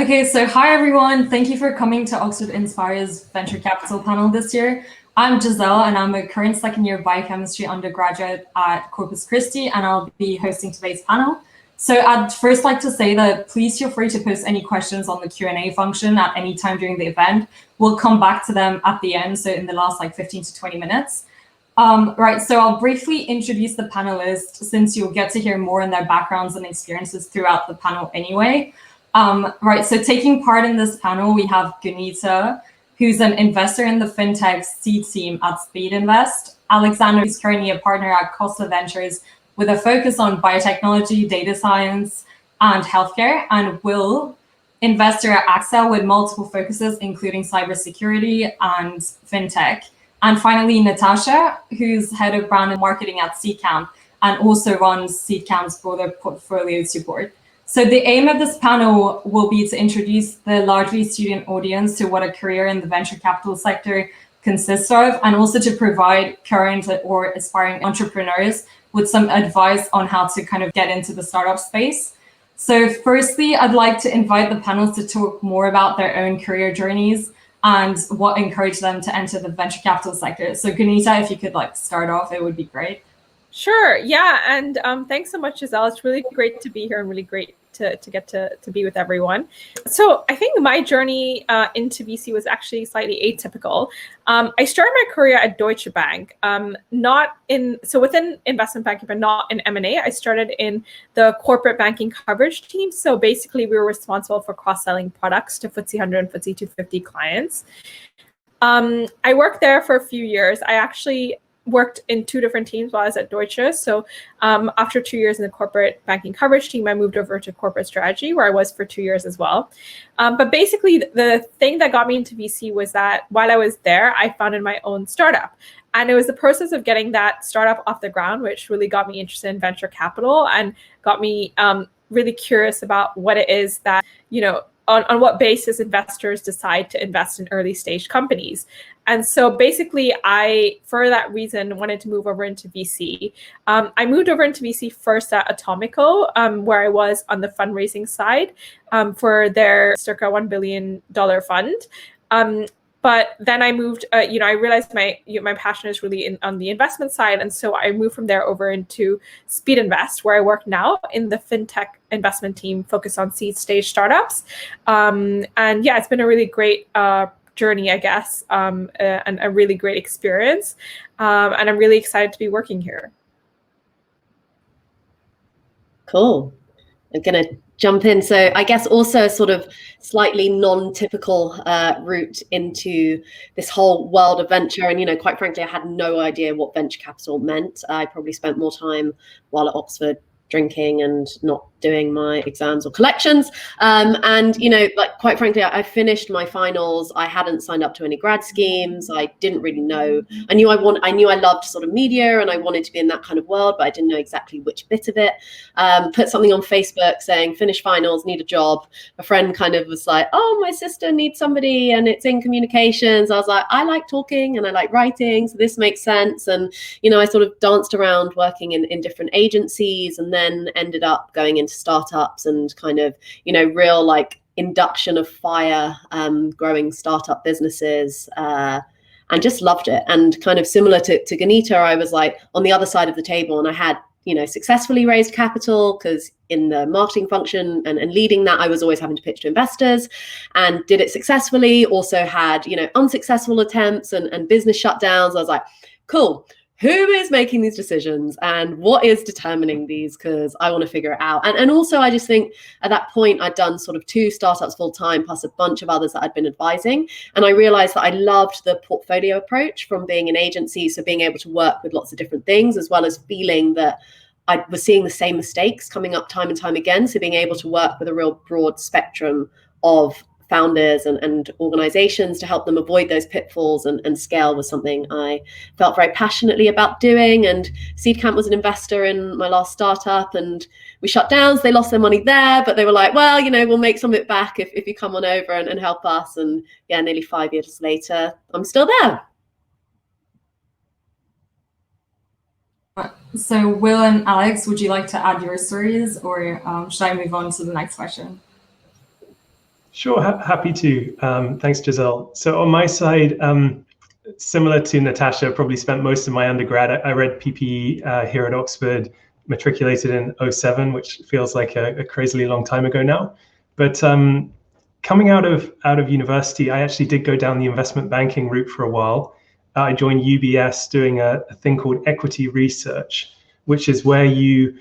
Okay, so hi everyone. Thank you for coming to Oxford Inspire's Venture Capital panel this year. I'm Giselle and I'm a current second year biochemistry undergraduate at Corpus Christi, and I'll be hosting today's panel. So I'd first like to say that please feel free to post any questions on the Q&A function at any time during the event. We'll come back to them at the end, so in the last 15 to 20 minutes. Right, so I'll briefly introduce the panelists since you'll get to hear more in their backgrounds and experiences throughout the panel anyway. Right, so taking part in this panel, we have Gunita, who's an investor in the fintech seed team at Speed Invest. Alexander, who's currently a partner at Costa Ventures with a focus on biotechnology, data science, and healthcare. And Will, investor at Axel with multiple focuses, including cybersecurity and fintech. And finally, Natasha, who's head of brand and marketing at Seedcamp and also runs Seedcamp's broader portfolio support. So the aim of this panel will be to introduce the largely student audience to what a career in the venture capital sector consists of, and also to provide current or aspiring entrepreneurs with some advice on how to kind of get into the startup space. So firstly, I'd like to invite the panelists to talk more about their own career journeys and what encouraged them to enter the venture capital sector. So Gunita, if you could start off, it would be great. Sure. Yeah. And thanks so much, Giselle. It's really great to be here and really great to get to be with everyone. So I think my journey into VC was actually slightly atypical. I started my career at Deutsche Bank, within investment banking, but not in M&A. I started in the corporate banking coverage team. So basically we were responsible for cross-selling products to FTSE 100 and FTSE 250 clients. I worked there for a few years. I actually worked in two different teams while I was at Deutsche. So after 2 years in the corporate banking coverage team, I moved over to corporate strategy, where I was for 2 years as well. But basically, the thing that got me into VC was that while I was there, I founded my own startup. And it was the process of getting that startup off the ground, which really got me interested in venture capital and got me really curious about what it is that, on what basis investors decide to invest in early stage companies. And so basically, I, for that reason, wanted to move over into VC. I moved over into VC first at Atomico, where I was on the fundraising side for their circa $1 billion fund. But then I moved, I realized my passion is really on the investment side. And so I moved from there over into Speed Invest, where I work now in the fintech investment team focused on seed stage startups. And yeah, it's been a really great journey, I guess, and a really great experience. And I'm really excited to be working here. Cool. I'm going to jump in. So I guess also a sort of slightly non-typical route into this whole world of venture. And, quite frankly, I had no idea what venture capital meant. I probably spent more time while at Oxford drinking and not doing my exams or collections. Quite frankly, I finished my finals. I hadn't signed up to any grad schemes. I didn't really know. I knew I loved sort of media and I wanted to be in that kind of world, but I didn't know exactly which bit of it. Put something on Facebook saying, finish finals, need a job. A friend kind of was like, oh, my sister needs somebody and it's in communications. I was like, I like talking and I like writing, so this makes sense. And, I sort of danced around working in different agencies and then ended up going into startups and kind of, real induction of fire, growing startup businesses, and just loved it. And kind of similar to Gunita, I was on the other side of the table and I had, successfully raised capital because in the marketing function and leading that, I was always having to pitch to investors and did it successfully. Also had, unsuccessful attempts and business shutdowns. I was like, cool. Who is making these decisions and what is determining these? Because I want to figure it out. And also, I just think at that point, I'd done sort of 2 startups full time, plus a bunch of others that I'd been advising. And I realized that I loved the portfolio approach from being an agency. So being able to work with lots of different things, as well as feeling that I was seeing the same mistakes coming up time and time again. So being able to work with a real broad spectrum of founders and organizations to help them avoid those pitfalls and scale was something I felt very passionately about doing. And Seedcamp was an investor in my last startup and we shut down, so they lost their money there, but they were like, well, we'll make some of it back if you come on over and help us. And yeah, nearly 5 years later, I'm still there. So Will and Alex, would you like to add your stories or should I move on to the next question? Sure, happy to. Thanks, Giselle. So on my side, similar to Natasha, probably spent most of my undergrad. I read PPE here at Oxford, matriculated in '07, which feels like a crazily long time ago now. But coming out of university, I actually did go down the investment banking route for a while. I joined UBS doing a thing called equity research, which is where you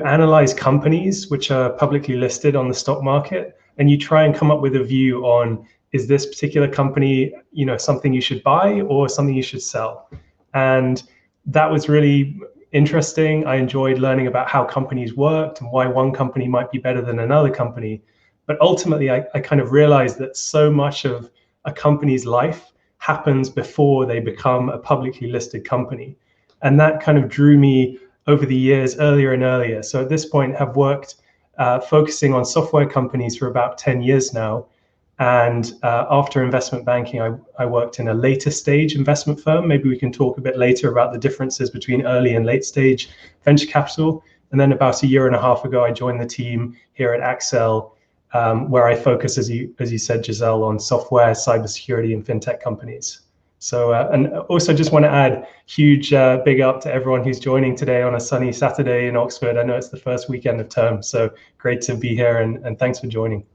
analyze companies which are publicly listed on the stock market, and you try and come up with a view on, is this particular company, something you should buy or something you should sell? And that was really interesting. I enjoyed learning about how companies worked and why one company might be better than another company. But ultimately, I kind of realized that so much of a company's life happens before they become a publicly listed company. And that kind of drew me over the years earlier and earlier. So at this point, have worked focusing on software companies for about 10 years now. And after investment banking, I worked in a later stage investment firm. Maybe we can talk a bit later about the differences between early and late stage venture capital. And then about a year and a half ago, I joined the team here at Accel, where I focus, as you said, Giselle, on software, cybersecurity, and fintech companies. So, and also just want to add huge big up to everyone who's joining today on a sunny Saturday in Oxford. I know it's the first weekend of term, so great to be here, and thanks for joining.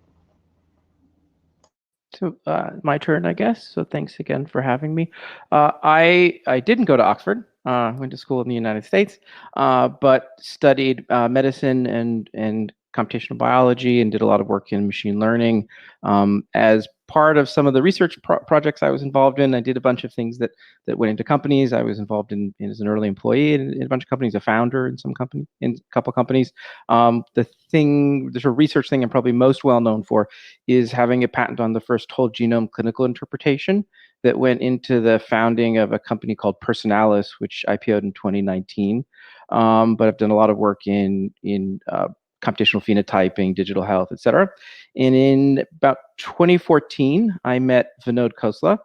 So my turn, I guess. So thanks again for having me. I didn't go to Oxford. Went to school in the United States, but studied medicine and computational biology and did a lot of work in machine learning. As part of some of the research projects I was involved in, I did a bunch of things that went into companies. I was involved in as an early employee in a bunch of companies, a founder in a couple companies. The sort of research thing I'm probably most well known for is having a patent on the first whole genome clinical interpretation that went into the founding of a company called Personalis, which IPO'd in 2019. But I've done a lot of work in computational phenotyping, digital health, et cetera. And in about 2014, I met Vinod Khosla,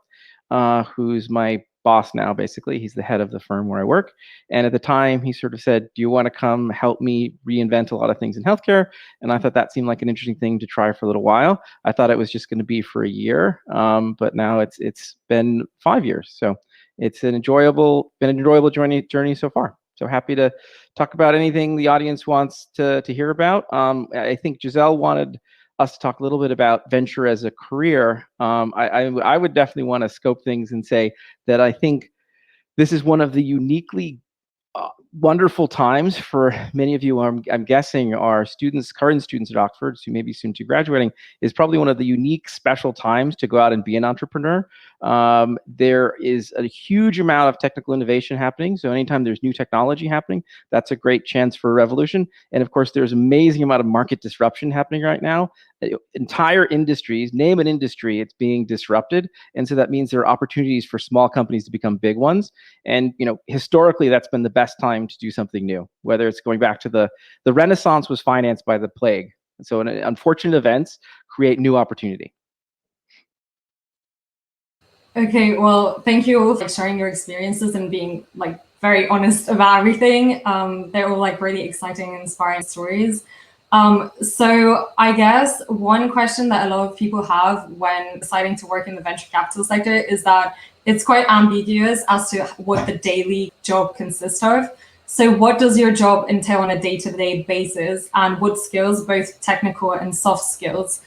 who's my boss now, basically. He's the head of the firm where I work. And at the time, he sort of said, do you want to come help me reinvent a lot of things in healthcare? And I thought that seemed like an interesting thing to try for a little while. I thought it was just going to be for a year, but now it's been 5 years. So it's been an enjoyable journey so far. So happy to talk about anything the audience wants to hear about. I think Giselle wanted us to talk a little bit about venture as a career. I would definitely want to scope things and say that I think this is one of the uniquely wonderful times for many of you. I'm guessing are current students at Oxford, who may be soon to graduating, is probably one of the unique special times to go out and be an entrepreneur. There is a huge amount of technical innovation happening. So anytime there's new technology happening, that's a great chance for a revolution. And of course, there's an amazing amount of market disruption happening right now. Entire industries, name an industry, it's being disrupted. And so that means there are opportunities for small companies to become big ones. And historically, that's been the best time to do something new, whether it's going back to the Renaissance was financed by the plague. So unfortunate events create new opportunity. Okay, well, thank you all for sharing your experiences and being very honest about everything. They're all really exciting and inspiring stories. So I guess one question that a lot of people have when deciding to work in the venture capital sector is that it's quite ambiguous as to what the daily job consists of. So what does your job entail on a day-to-day basis, and what skills, both technical and soft skills,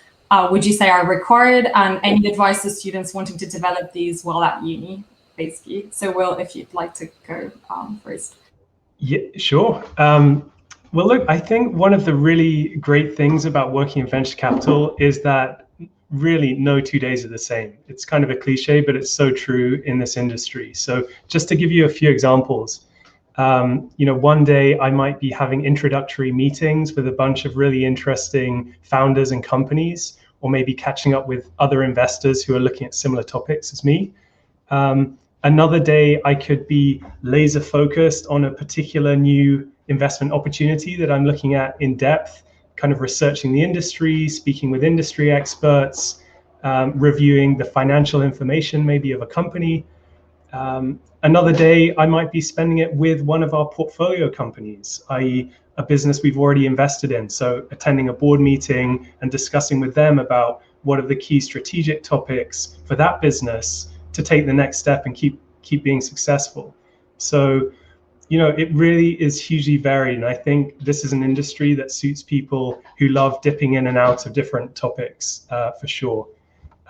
would you say are required, and any advice to students wanting to develop these while at uni, basically? So Will, if you'd like to go first. Yeah, sure. Well, look, I think one of the really great things about working in venture capital is that really no 2 days are the same. It's kind of a cliche, but it's so true in this industry. So just to give you a few examples, one day I might be having introductory meetings with a bunch of really interesting founders and companies, or maybe catching up with other investors who are looking at similar topics as me. Another day I could be laser focused on a particular new investment opportunity that I'm looking at in depth, kind of researching the industry, speaking with industry experts, reviewing the financial information maybe of a company. Another day I might be spending it with one of our portfolio companies, i.e. a business we've already invested in. So attending a board meeting and discussing with them about what are the key strategic topics for that business to take the next step and keep being successful. So, it really is hugely varied. And I think this is an industry that suits people who love dipping in and out of different topics, for sure.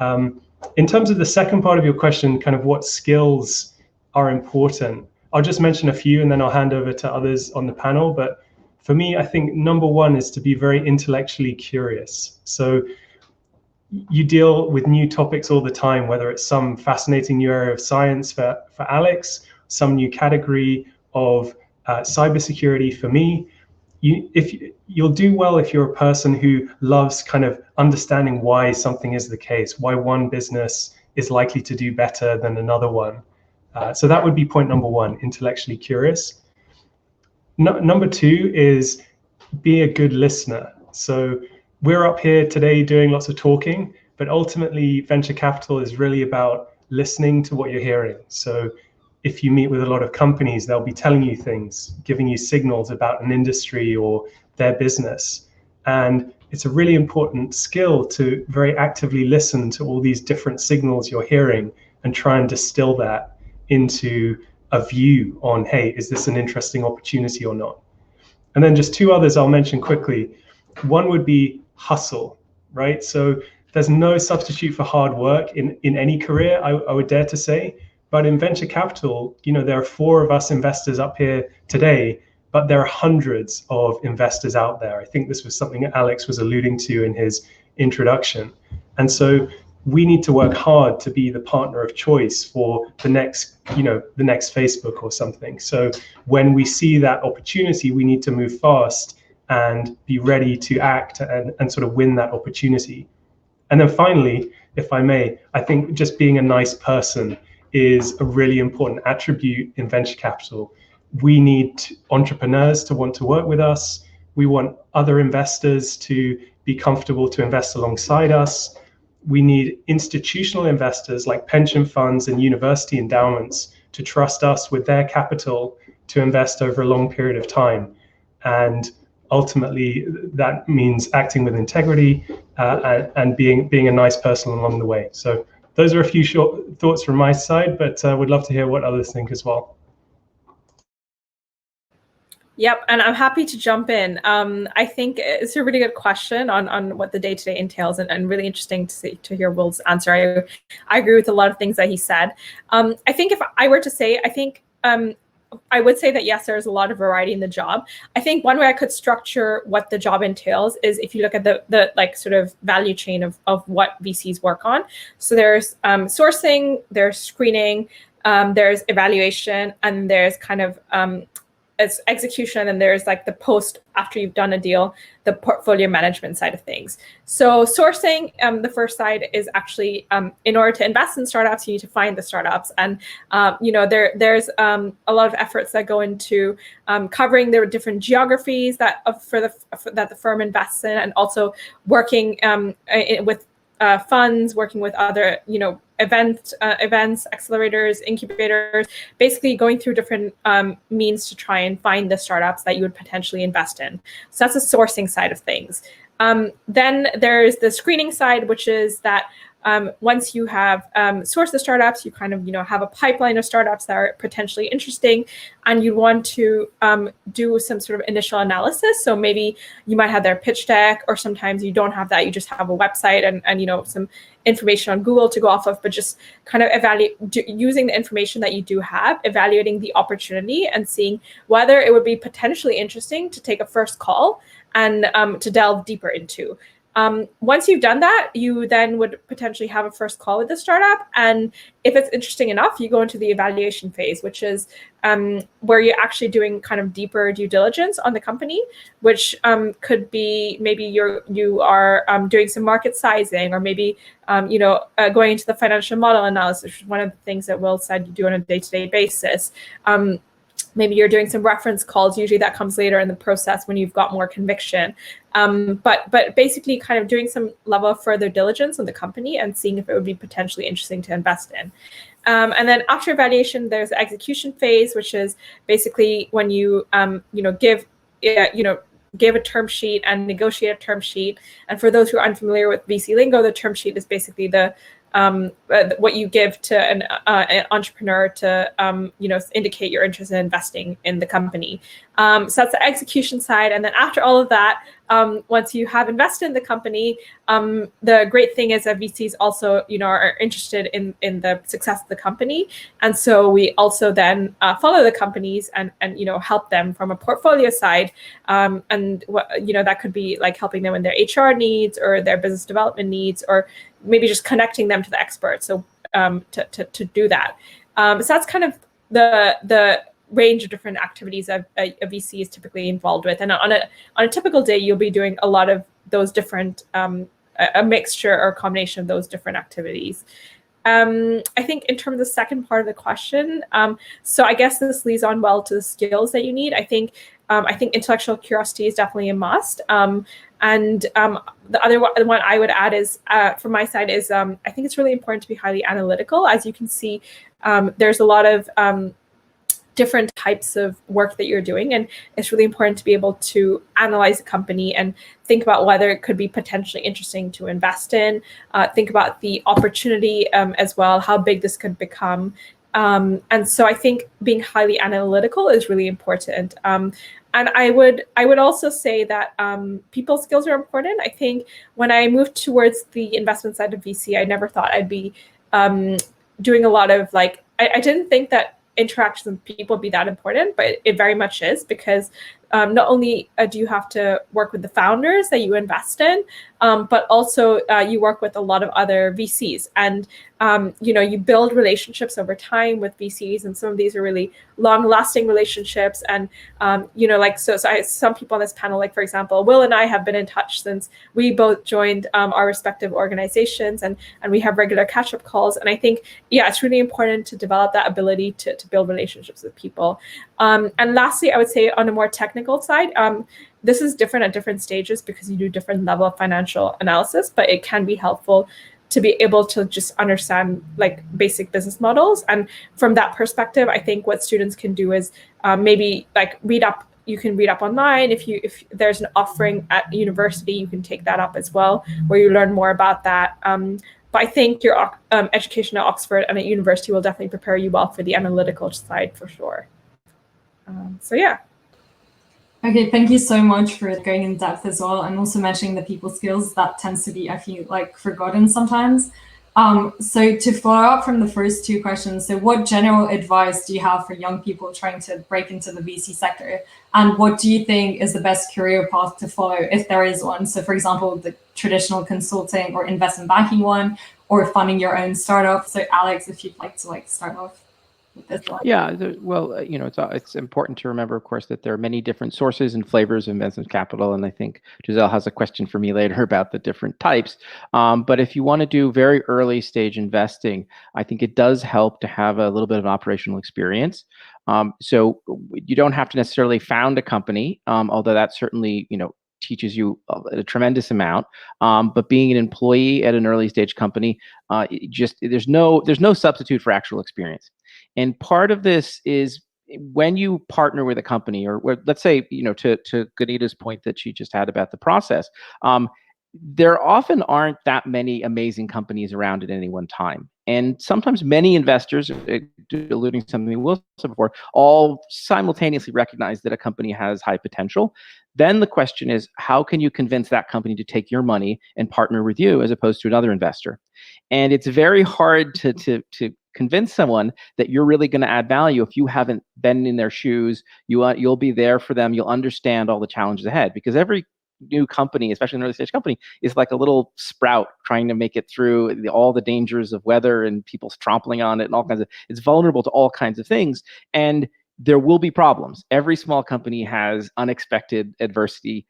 In terms of the second part of your question, kind of what skills are important, I'll just mention a few and then I'll hand over to others on the panel. But for me, I think number one is to be very intellectually curious. So you deal with new topics all the time, whether it's some fascinating new area of science for Alex, some new category of cybersecurity for me. You'll do well if you're a person who loves kind of understanding why something is the case, why one business is likely to do better than another one. So that would be point number one, intellectually curious. Number two is be a good listener. So we're up here today doing lots of talking, but ultimately venture capital is really about listening to what you're hearing. So if you meet with a lot of companies, they'll be telling you things, giving you signals about an industry or their business. And it's a really important skill to very actively listen to all these different signals you're hearing and try and distill that into a view on, hey, is this an interesting opportunity or not? And then just two others I'll mention quickly. One would be hustle, right? So there's no substitute for hard work in any career, I would dare to say. But in venture capital, there are 4 of us investors up here today, but there are hundreds of investors out there. I think this was something Alex was alluding to in his introduction. And so we need to work hard to be the partner of choice for the next Facebook or something. So when we see that opportunity, we need to move fast and be ready to act and sort of win that opportunity. And then finally, if I may, I think just being a nice person is a really important attribute in venture capital. We need entrepreneurs to want to work with us. We want other investors to be comfortable to invest alongside us. We need institutional investors like pension funds and university endowments to trust us with their capital to invest over a long period of time. And ultimately, that means acting with integrity and being a nice person along the way. So those are a few short thoughts from my side, but would love to hear what others think as well. Yep, and I'm happy to jump in. I think it's a really good question on what the day-to-day entails, and really interesting to hear Will's answer. I agree with a lot of things that he said. I think if I were to say, I would say that yes, there's a lot of variety in the job. I think one way I could structure what the job entails is if you look at the like sort of value chain of what VCs work on. So there's sourcing, there's screening, there's evaluation, and there's kind of as execution, and there's like the post after you've done a deal, the portfolio management side of things. So sourcing, the first side is actually in order to invest in startups, you need to find the startups, and there's a lot of efforts that go into covering the different geographies that the firm invests in, and also working with funds, working with other events, accelerators, incubators, basically going through different means to try and find the startups that you would potentially invest in. So that's the sourcing side of things. Then there's the screening side, which is that once you have sourced the startups, you kind of have a pipeline of startups that are potentially interesting, and you want to do some sort of initial analysis. So maybe you might have their pitch deck, or sometimes you don't have that. You just have a website and some information on Google to go off of, but just kind of using the information that you do have, evaluating the opportunity and seeing whether it would be potentially interesting to take a first call and to delve deeper into. Once you've done that, you then would potentially have a first call with the startup. And if it's interesting enough, you go into the evaluation phase, which is where you're actually doing kind of deeper due diligence on the company, which could be maybe you are doing some market sizing, or maybe going into the financial model analysis, which is one of the things that Will said you do on a day-to-day basis. Maybe you're doing some reference calls. Usually that comes later in the process when you've got more conviction. But basically kind of doing some level of further diligence on the company and seeing if it would be potentially interesting to invest in. And then after evaluation, there's the execution phase, which is basically when you give give a term sheet and negotiate a term sheet. And for those who are unfamiliar with VC lingo, the term sheet is basically the what you give to an entrepreneur to indicate your interest in investing in the company. So that's the execution side. And then after all of that, once you have invested in the company, the great thing is that VCs also are interested in the success of the company. And so we also then follow the companies and help them from a portfolio side. And that could be like helping them in their HR needs or their business development needs, or maybe just connecting them to the experts. So to do that. So that's kind of the range of different activities a VC is typically involved with. And on a typical day, you'll be doing a lot of those different, a mixture or combination of those different activities. I think in terms of the second part of the question, so I guess this leads on well to the skills that you need. I think intellectual curiosity is definitely a must. And the other one I would add is, from my side, is I think it's really important to be highly analytical. As you can see, there's a lot of different types of work that you're doing, and it's really important to be able to analyze a company and think about whether it could be potentially interesting to invest in, think about the opportunity as well, how big this could become. And so I think being highly analytical is really important. And I would also say that people skills are important. I think when I moved towards the investment side of VC, I never thought I'd be doing a lot of I didn't think that interactions with people be that important, but it very much is, because not only do you have to work with the founders that you invest in, but also you work with a lot of other VCs, and you build relationships over time with VCs, and some of these are really long-lasting relationships. And some people on this panel, like for example, Will and I have been in touch since we both joined our respective organizations, and we have regular catch-up calls. And I think it's really important to develop that ability to build relationships with people. And lastly, I would say on a more technical side, this is different at different stages because you do different level of financial analysis, but it can be helpful to be able to just understand basic business models. And from that perspective, I think what students can do is maybe read up. You can read up online. If there's an offering at university, you can take that up as well, where you learn more about that. But I think your education at Oxford and at university will definitely prepare you well for the analytical side for sure. So yeah. Okay, thank you so much for going in depth as well, and also mentioning the people skills. That tends to be, I feel forgotten sometimes. So to follow up from the first two questions, so what general advice do you have for young people trying to break into the VC sector? And what do you think is the best career path to follow, if there is one? So for example, the traditional consulting or investment banking one, or funding your own startup. So Alex, if you'd like to start off. Yeah, well, it's important to remember, of course, that there are many different sources and flavors of investment capital, and I think Giselle has a question for me later about the different types. But if you want to do very early stage investing, I think it does help to have a little bit of operational experience. So you don't have to necessarily found a company, although that certainly teaches you a tremendous amount. But being an employee at an early stage company, there's no substitute for actual experience. And part of this is when you partner with a company, or let's say, to Ganita's point that she just had about the process, there often aren't that many amazing companies around at any one time. And sometimes many investors, alluding to something Will said before, all simultaneously recognize that a company has high potential. Then the question is, how can you convince that company to take your money and partner with you as opposed to another investor? And it's very hard to convince someone that you're really going to add value if you haven't been in their shoes. You'll be there for them. You'll understand all the challenges ahead, because every new company, especially an early stage company, is like a little sprout trying to make it through all the dangers of weather and people trampling on it and all kinds of. It's vulnerable to all kinds of things, and there will be problems. Every small company has unexpected adversity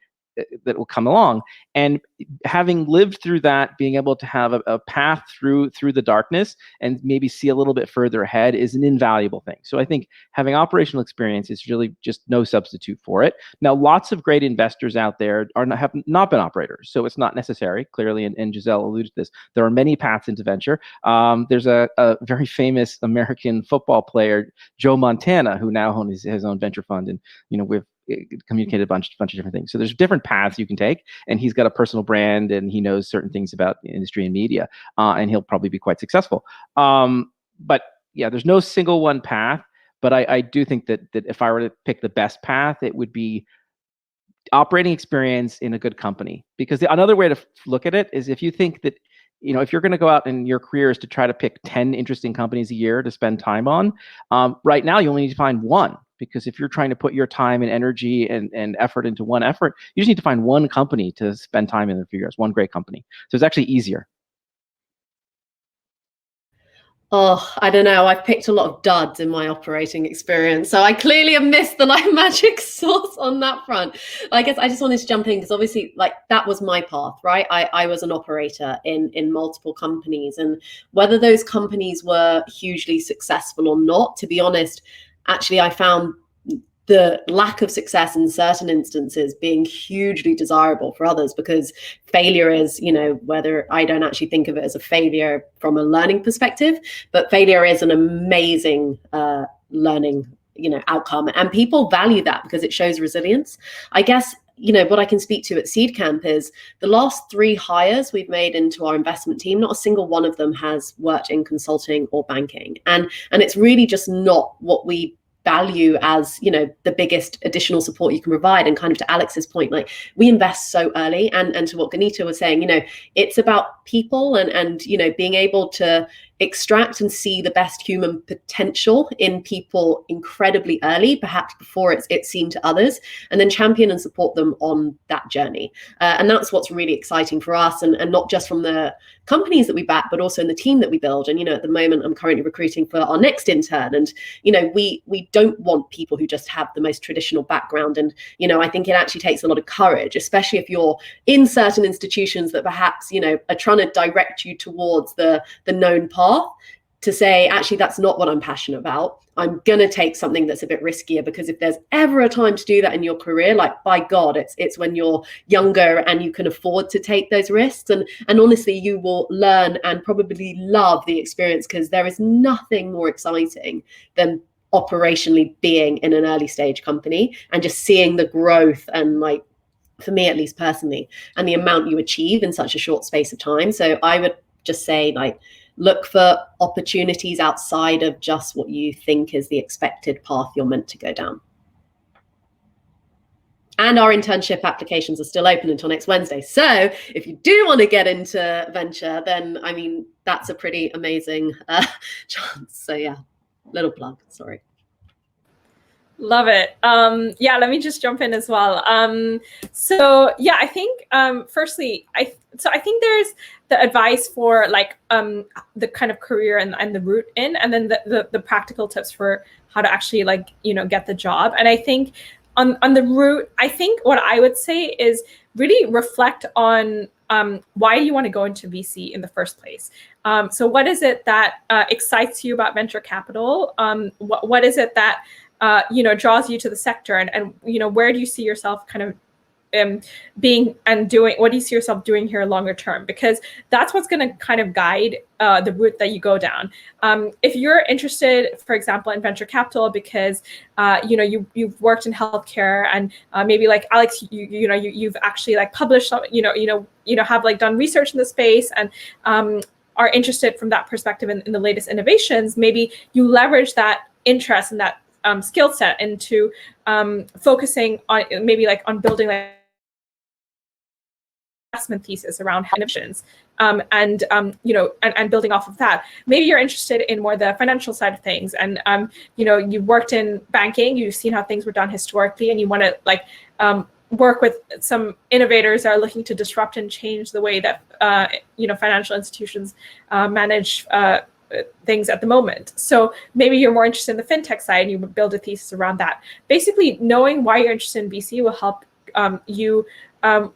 that will come along, and having lived through that, being able to have a path through the darkness and maybe see a little bit further ahead is an invaluable thing. So I think having operational experience is really just no substitute for it. Now, lots of great investors out there have not been operators, so it's not necessary, clearly, and Giselle alluded to this. There are many paths into venture. There's a very famous American football player, Joe Montana, who now owns his own venture fund, and we've communicated a bunch of different things. So there's different paths you can take, and he's got a personal brand, and he knows certain things about industry and media, and he'll probably be quite successful. But yeah, there's no single one path. But I do think that if I were to pick the best path, it would be operating experience in a good company. Because another way to look at it is, if you think that, if you're going to go out in your career is to try to pick 10 interesting companies a year to spend time on, right now you only need to find one. Because if you're trying to put your time and energy and effort into one effort, you just need to find one company to spend time in a few years, one great company. So it's actually easier. Oh, I don't know. I've picked a lot of duds in my operating experience, so I clearly have missed the magic sauce on that front. I guess I just wanted to jump in because obviously that was my path, right? I was an operator in multiple companies, and whether those companies were hugely successful or not, to be honest, actually I found the lack of success in certain instances being hugely desirable for others, because failure is, whether I don't actually think of it as a failure from a learning perspective, but failure is an amazing learning, outcome. And people value that because it shows resilience. I guess, what I can speak to at Seed Camp is the last 3 hires we've made into our investment team, not a single one of them has worked in consulting or banking. And it's really just not what we value as the biggest additional support you can provide. And kind of to Alex's point, we invest so early, and to what Ganita was saying, it's about people and being able to extract and see the best human potential in people incredibly early, perhaps before it's seen to others, and then champion and support them on that journey. And that's what's really exciting for us, and not just from the companies that we back, but also in the team that we build. And at the moment I'm currently recruiting for our next intern, and we don't want people who just have the most traditional background. And I think it actually takes a lot of courage, especially if you're in certain institutions that perhaps are trying to direct you towards the known path, to say, actually, that's not what I'm passionate about. I'm going to take something that's a bit riskier, because if there's ever a time to do that in your career, by God, it's when you're younger and you can afford to take those risks. And honestly, you will learn and probably love the experience, because there is nothing more exciting than operationally being in an early stage company and just seeing the growth, and for me, at least personally, and the amount you achieve in such a short space of time. So I would just say, look for opportunities outside of just what you think is the expected path you're meant to go down. And our internship applications are still open until next Wednesday. So if you do want to get into venture, then that's a pretty amazing chance. So yeah, little plug, sorry. Love it. Let me just jump in as well. So yeah, I think firstly, I think there's the advice for the kind of career and the route in, and then the practical tips for how to actually get the job. And I think on the route, I think what I would say is really reflect on why you want to go into VC in the first place. So what is it that excites you about venture capital? What is it that draws you to the sector, and where do you see yourself kind of being and doing? What do you see yourself doing here longer term? Because that's what's going to kind of guide the route that you go down. If you're interested, for example, in venture capital because you've worked in healthcare, and maybe like Alex, you've actually published, have done research in the space, and are interested from that perspective in the latest innovations, maybe you leverage that interest and that skill set into focusing on on building investment thesis around innovations, and building off of that. Maybe you're interested in more the financial side of things, and you've worked in banking, you've seen how things were done historically, and you want to work with some innovators that are looking to disrupt and change the way that financial institutions manage things at the moment. So maybe you're more interested in the fintech side and you build a thesis around that. Basically, knowing why you're interested in VC will help you,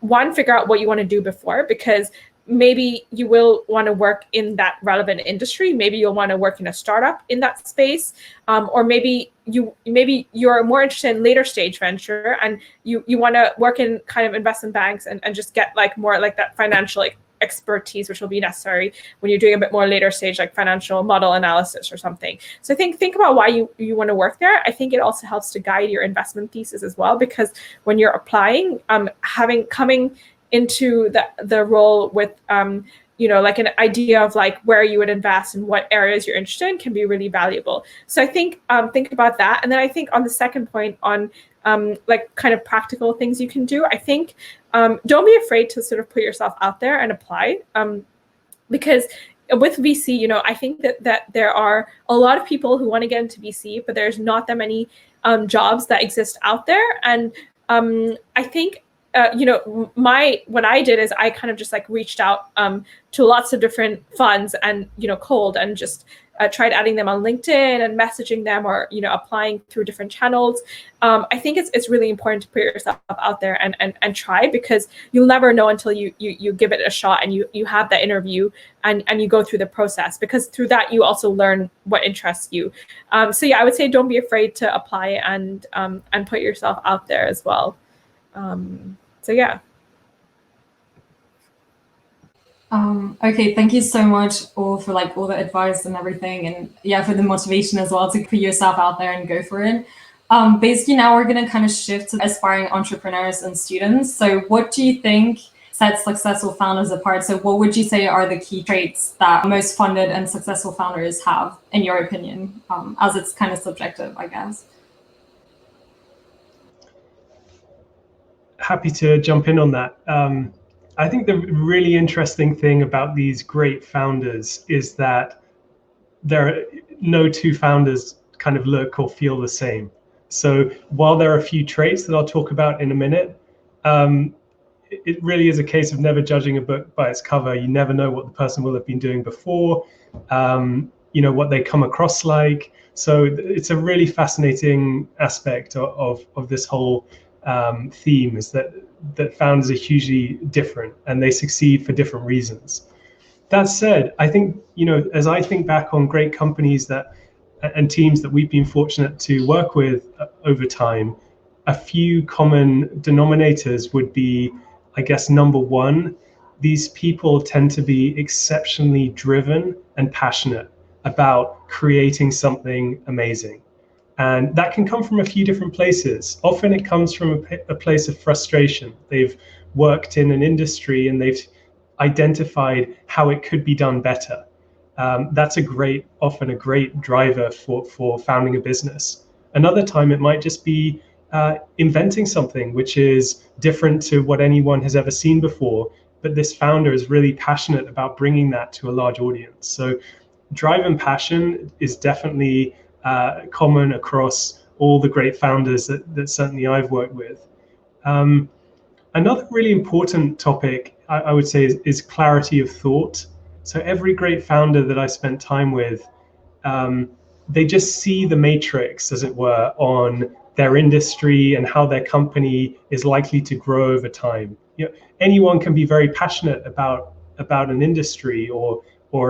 one, figure out what you want to do before, because maybe you will want to work in that relevant industry. Maybe you'll want to work in a startup in that space, or maybe you're more interested in later stage venture and you want to work in kind of investment banks and just get more that financial expertise, which will be necessary when you're doing a bit more later stage, like financial model analysis or something. So I think about why you want to work there. I think it also helps to guide your investment thesis as well, because when you're applying, coming into the role with like an idea of like where you would invest and what areas you're interested in can be really valuable. So I think about that. And then I think on the second point on like kind of practical things you can do, I think don't be afraid to sort of put yourself out there and apply, because with VC, I think that there are a lot of people who want to get into VC, but there's not that many jobs that exist out there. And I think what I did is I kind of just like reached out to lots of different funds and cold and just tried adding them on LinkedIn and messaging them, or applying through different channels. I think it's really important to put yourself out there and try, because you'll never know until you give it a shot and you have that interview and you go through the process, because through that you also learn what interests you. So yeah, I would say don't be afraid to apply and put yourself out there as well. So yeah. Okay, thank you so much all for like all the advice and everything, and yeah, for the motivation as well to put yourself out there and go for it. Basically now we're gonna kind of shift to aspiring entrepreneurs and students. So what do you think sets successful founders apart? So what would you say are the key traits that most funded and successful founders have, in your opinion, as it's kind of subjective, I guess? Happy to jump in on that. I think the really interesting thing about these great founders is that there are no two founders kind of look or feel the same. So while there are a few traits that I'll talk about in a minute, it really is a case of never judging a book by its cover. You never know what the person will have been doing before, what they come across like. So it's a really fascinating aspect of this whole theme, is that founders are hugely different and they succeed for different reasons. That said, I think, as I think back on great companies and teams that we've been fortunate to work with over time, a few common denominators would be, I guess, number one, these people tend to be exceptionally driven and passionate about creating something amazing. And that can come from a few different places. Often it comes from a place of frustration. They've worked in an industry and they've identified how it could be done better. That's often a great driver for founding a business. Another time it might just be inventing something which is different to what anyone has ever seen before, but this founder is really passionate about bringing that to a large audience. So drive and passion is definitely common across all the great founders that certainly I've worked with. Another really important topic I would say is clarity of thought. So every great founder that I spent time with, they just see the matrix, as it were, on their industry and how their company is likely to grow over time. Anyone can be very passionate about an industry or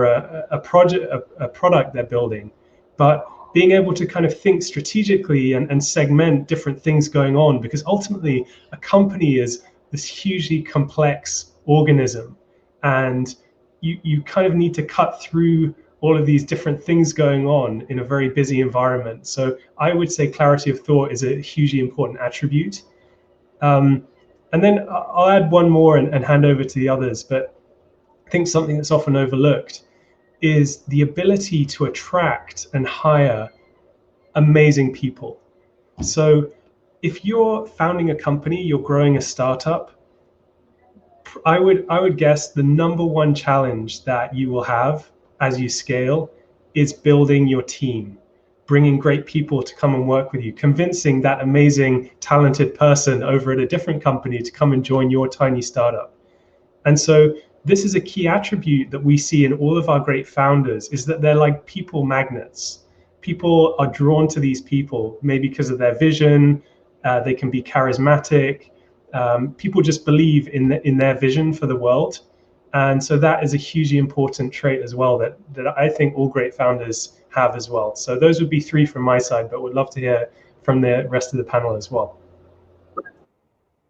a product they're building, but being able to kind of think strategically and segment different things going on, because ultimately a company is this hugely complex organism, and you kind of need to cut through all of these different things going on in a very busy environment. So I would say clarity of thought is a hugely important attribute. And then I'll add one more and hand over to the others, but I think something that's often overlooked is the ability to attract and hire amazing people. So if you're founding a company, you're growing a startup, I would guess the number one challenge that you will have as you scale is building your team, bringing great people to come and work with you, convincing that amazing, talented person over at a different company to come and join your tiny startup. And so this is a key attribute that we see in all of our great founders, is that they're like people magnets. People are drawn to these people, maybe because of their vision. They can be charismatic. People just believe in their vision for the world. And so that is a hugely important trait as well that I think all great founders have as well. So those would be three from my side, but would love to hear from the rest of the panel as well.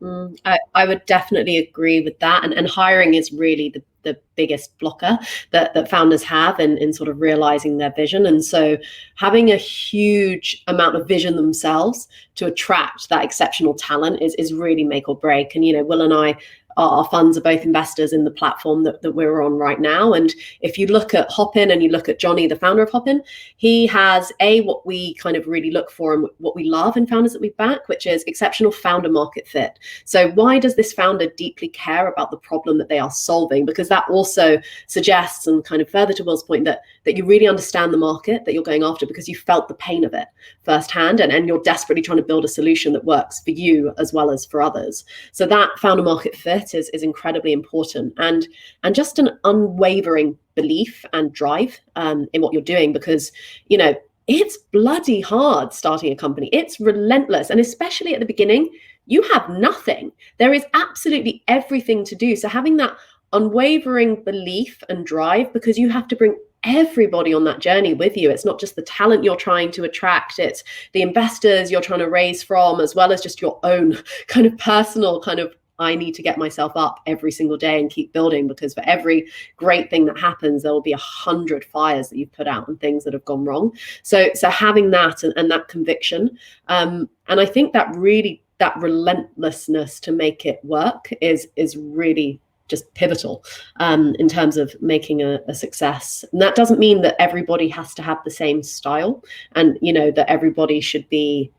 I would definitely agree with that. And hiring is really the biggest blocker that founders have in sort of realizing their vision. And so having a huge amount of vision themselves to attract that exceptional talent is really make or break. And, Will and I, our funds are both investors in the platform that we're on right now. And if you look at Hopin and you look at Johnny, the founder of Hopin, he has what we kind of really look for and what we love in founders that we back, which is exceptional founder market fit. So why does this founder deeply care about the problem that they are solving? Because that also suggests, and kind of further to Will's point, that you really understand the market that you're going after because you felt the pain of it firsthand, and you're desperately trying to build a solution that works for you as well as for others. So that founder market fit is incredibly important, and just an unwavering belief and drive in what you're doing, because it's bloody hard starting a company. It's relentless, and especially at the beginning, you have nothing. There is absolutely everything to do. So having that unwavering belief and drive, because you have to bring everybody on that journey with you. It's not just the talent you're trying to attract, it's the investors you're trying to raise from, as well as just your own kind of personal kind of, I need to get myself up every single day and keep building, because for every great thing that happens, there will be 100 fires that you've put out and things that have gone wrong. So having that and that conviction, and I think that really, that relentlessness to make it work is really just pivotal in terms of making a success. And that doesn't mean that everybody has to have the same style, and that everybody should be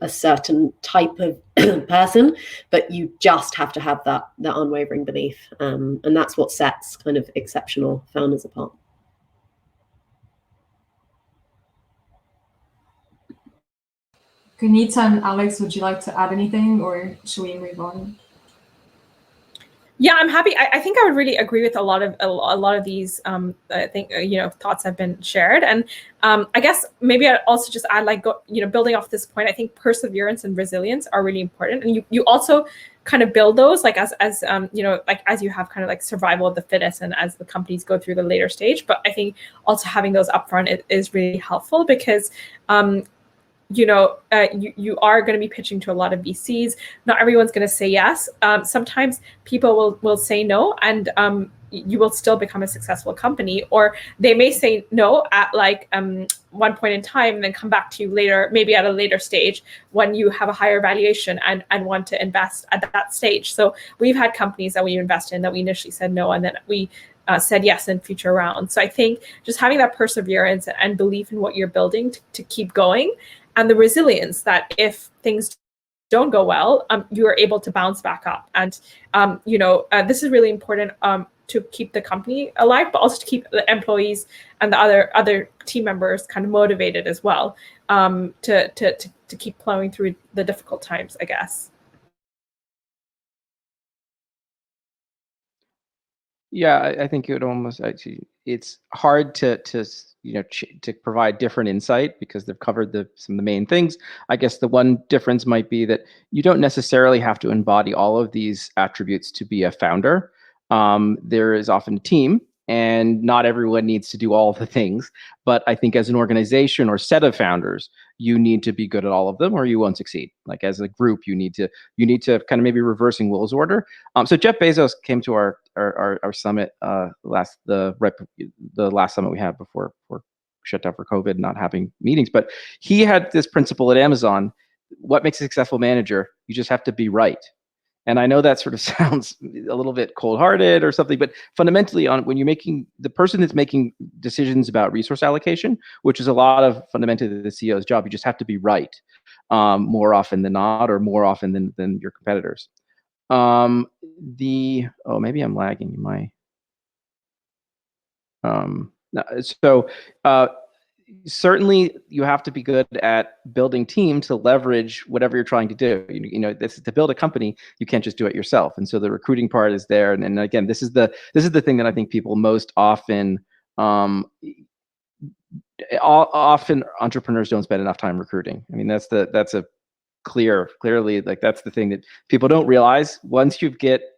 a certain type of person, but you just have to have that unwavering belief, and that's what sets kind of exceptional founders apart. Gunita and Alex, would you like to add anything, or should we move on? Yeah, I'm happy. I think I would really agree with a lot of these. I think thoughts have been shared, and I guess maybe I'd also just add, building off this point, I think perseverance and resilience are really important, and you also kind of build those as you have kind of like survival of the fittest, and as the companies go through the later stage. But I think also having those upfront is really helpful, because you are going to be pitching to a lot of VCs. Not everyone's going to say yes. Sometimes people will say no, and you will still become a successful company, or they may say no at one point in time and then come back to you later, maybe at a later stage when you have a higher valuation and want to invest at that stage. So we've had companies that we invested in that we initially said no, and then we said yes in future rounds. So I think just having that perseverance and belief in what you're building to keep going, and the resilience that if things don't go well, you are able to bounce back up. And this is really important to keep the company alive, but also to keep the employees and the other team members kind of motivated as well, to keep plowing through the difficult times, I guess. Yeah, I think it would almost actually, it's hard to provide different insight because they've covered some of the main things. I guess the one difference might be that you don't necessarily have to embody all of these attributes to be a founder. There is often a team, and not everyone needs to do all of the things. But I think as an organization or set of founders, you need to be good at all of them, or you won't succeed. Like as a group, you need to kind of maybe reversing Will's order. So Jeff Bezos came to our summit the last summit we had before shut down for COVID, not having meetings. But he had this principle at Amazon: what makes a successful manager? You just have to be right. And I know that sort of sounds a little bit cold-hearted or something, but fundamentally, when you're making the person that's making decisions about resource allocation, which is a lot of fundamentally the CEO's job, you just have to be right more often than not, or more often than your competitors. Maybe I'm lagging in my. Certainly you have to be good at building team to leverage whatever you're trying to do. This is to build a company. You can't just do it yourself. And so the recruiting part is there. And again, this is the thing that I think people most often, often entrepreneurs don't spend enough time recruiting. I mean, that's a clearly, like, that's the thing that people don't realize. Once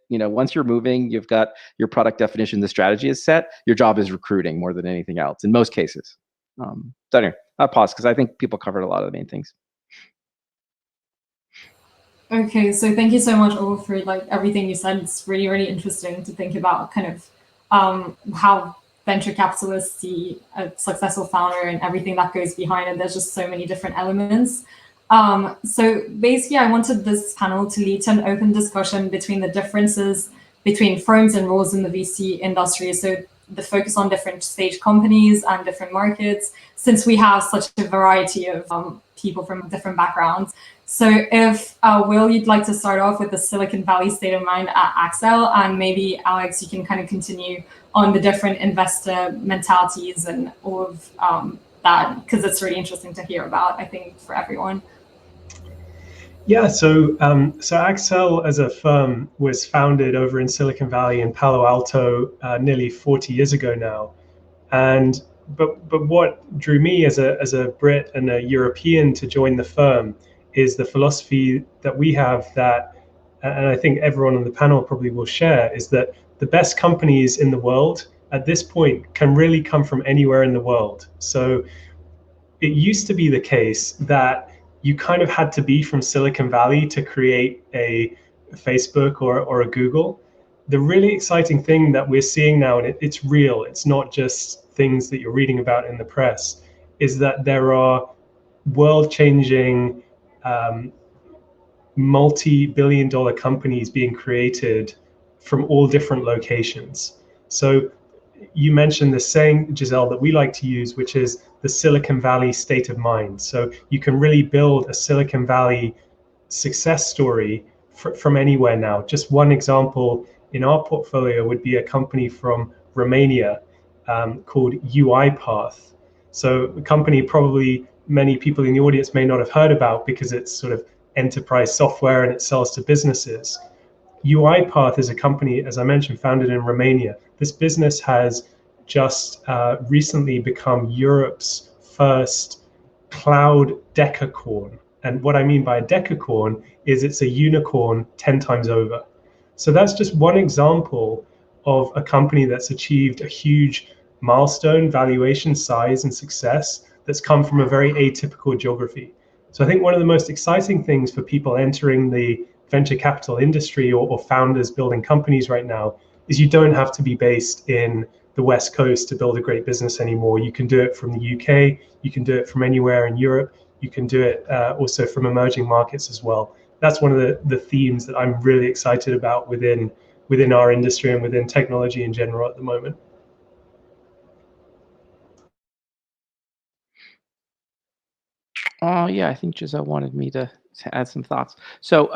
once you're moving, you've got your product definition, the strategy is set, your job is recruiting more than anything else in most cases. So anyway, I'll pause because I think people covered a lot of the main things. Okay, so thank you so much all for like everything you said. It's really, really interesting to think about kind of how venture capitalists see a successful founder and everything that goes behind it. There's just so many different elements. So basically, I wanted this panel to lead to an open discussion between the differences between firms and roles in the VC industry. So the focus on different stage companies and different markets, since we have such a variety of people from different backgrounds. So if Will, you'd like to start off with the Silicon Valley state of mind at Axel, and maybe Alex, you can kind of continue on the different investor mentalities and all of that, because it's really interesting to hear about, I think, for everyone. Yeah, so Axel as a firm was founded over in Silicon Valley in Palo Alto nearly 40 years ago now, and but what drew me as a Brit and a European to join the firm is the philosophy that we have that, and I think everyone on the panel probably will share, is that the best companies in the world at this point can really come from anywhere in the world. So it used to be the case that you kind of had to be from Silicon Valley to create a Facebook or a Google. The really exciting thing that we're seeing now, and it's real, it's not just things that you're reading about in the press, is that there are world-changing multi-billion-dollar companies being created from all different locations. So you mentioned the saying, Giselle, that we like to use, which is the Silicon Valley state of mind. So you can really build a Silicon Valley success story from anywhere now. Just one example in our portfolio would be a company from Romania called UiPath. So a company probably many people in the audience may not have heard about because it's sort of enterprise software and it sells to businesses. UiPath is a company, as I mentioned, founded in Romania. This business has just recently become Europe's first cloud decacorn. And what I mean by a decacorn is it's a unicorn 10 times over. So that's just one example of a company that's achieved a huge milestone, valuation, size, and success that's come from a very atypical geography. So I think one of the most exciting things for people entering the venture capital industry or founders building companies right now is you don't have to be based in the West Coast to build a great business anymore. You can do it from the UK, you can do it from anywhere in Europe, you can do it also from emerging markets as well. That's one of the themes that I'm really excited about within our industry and within technology in general at the moment. Yeah, I think Giselle wanted me to add some thoughts. So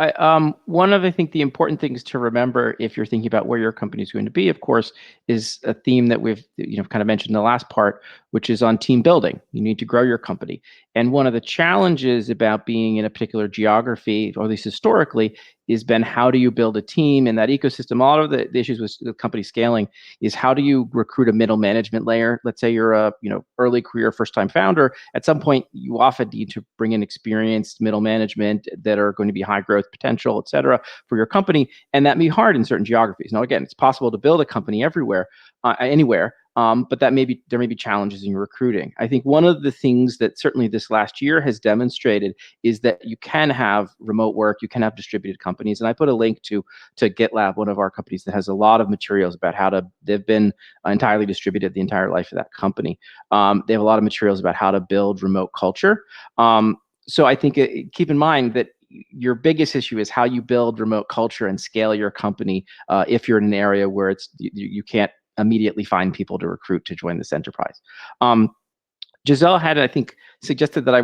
one of, I think, the important things to remember if you're thinking about where your company is going to be, of course, is a theme that we've kind of mentioned in the last part, which is on team building. You need to grow your company. And one of the challenges about being in a particular geography, or at least historically, is been how do you build a team in that ecosystem? A lot of the issues with the company scaling is how do you recruit a middle management layer? Let's say you're a early career first time founder. At some point, you often need to bring in experienced middle management that are going to be high growth potential, et cetera, for your company. And that may be hard in certain geographies. Now, again, it's possible to build a company everywhere, anywhere. But there may be challenges in your recruiting. I think one of the things that certainly this last year has demonstrated is that you can have remote work, you can have distributed companies. And I put a link to GitLab, one of our companies that has a lot of materials about they've been entirely distributed the entire life of that company. They have a lot of materials about how to build remote culture. So I think keep in mind that your biggest issue is how you build remote culture and scale your company if you're in an area where you can't immediately find people to recruit to join this enterprise. Giselle had, I think, suggested that I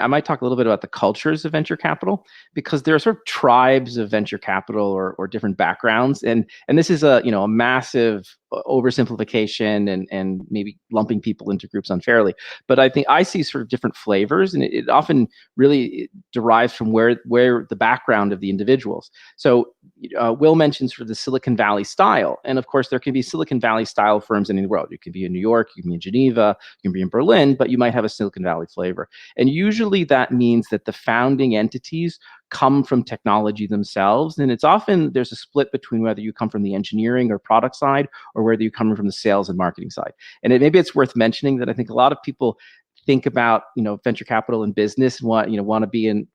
might talk a little bit about the cultures of venture capital, because there are sort of tribes of venture capital or different backgrounds, and this is a massive oversimplification and maybe lumping people into groups unfairly. But I think I see sort of different flavors, and it often really derives from where the background of the individuals. So Will mentioned sort of the Silicon Valley style, and of course there can be Silicon Valley style firms in the world. You can be in New York, you can be in Geneva, you can be in Berlin, but you might have a Silicon Valley flavor. And usually that means that the founding entities come from technology themselves. And it's often there's a split between whether you come from the engineering or product side or whether you come from the sales and marketing side. And maybe it's worth mentioning that I think a lot of people think about venture capital and business and want to be in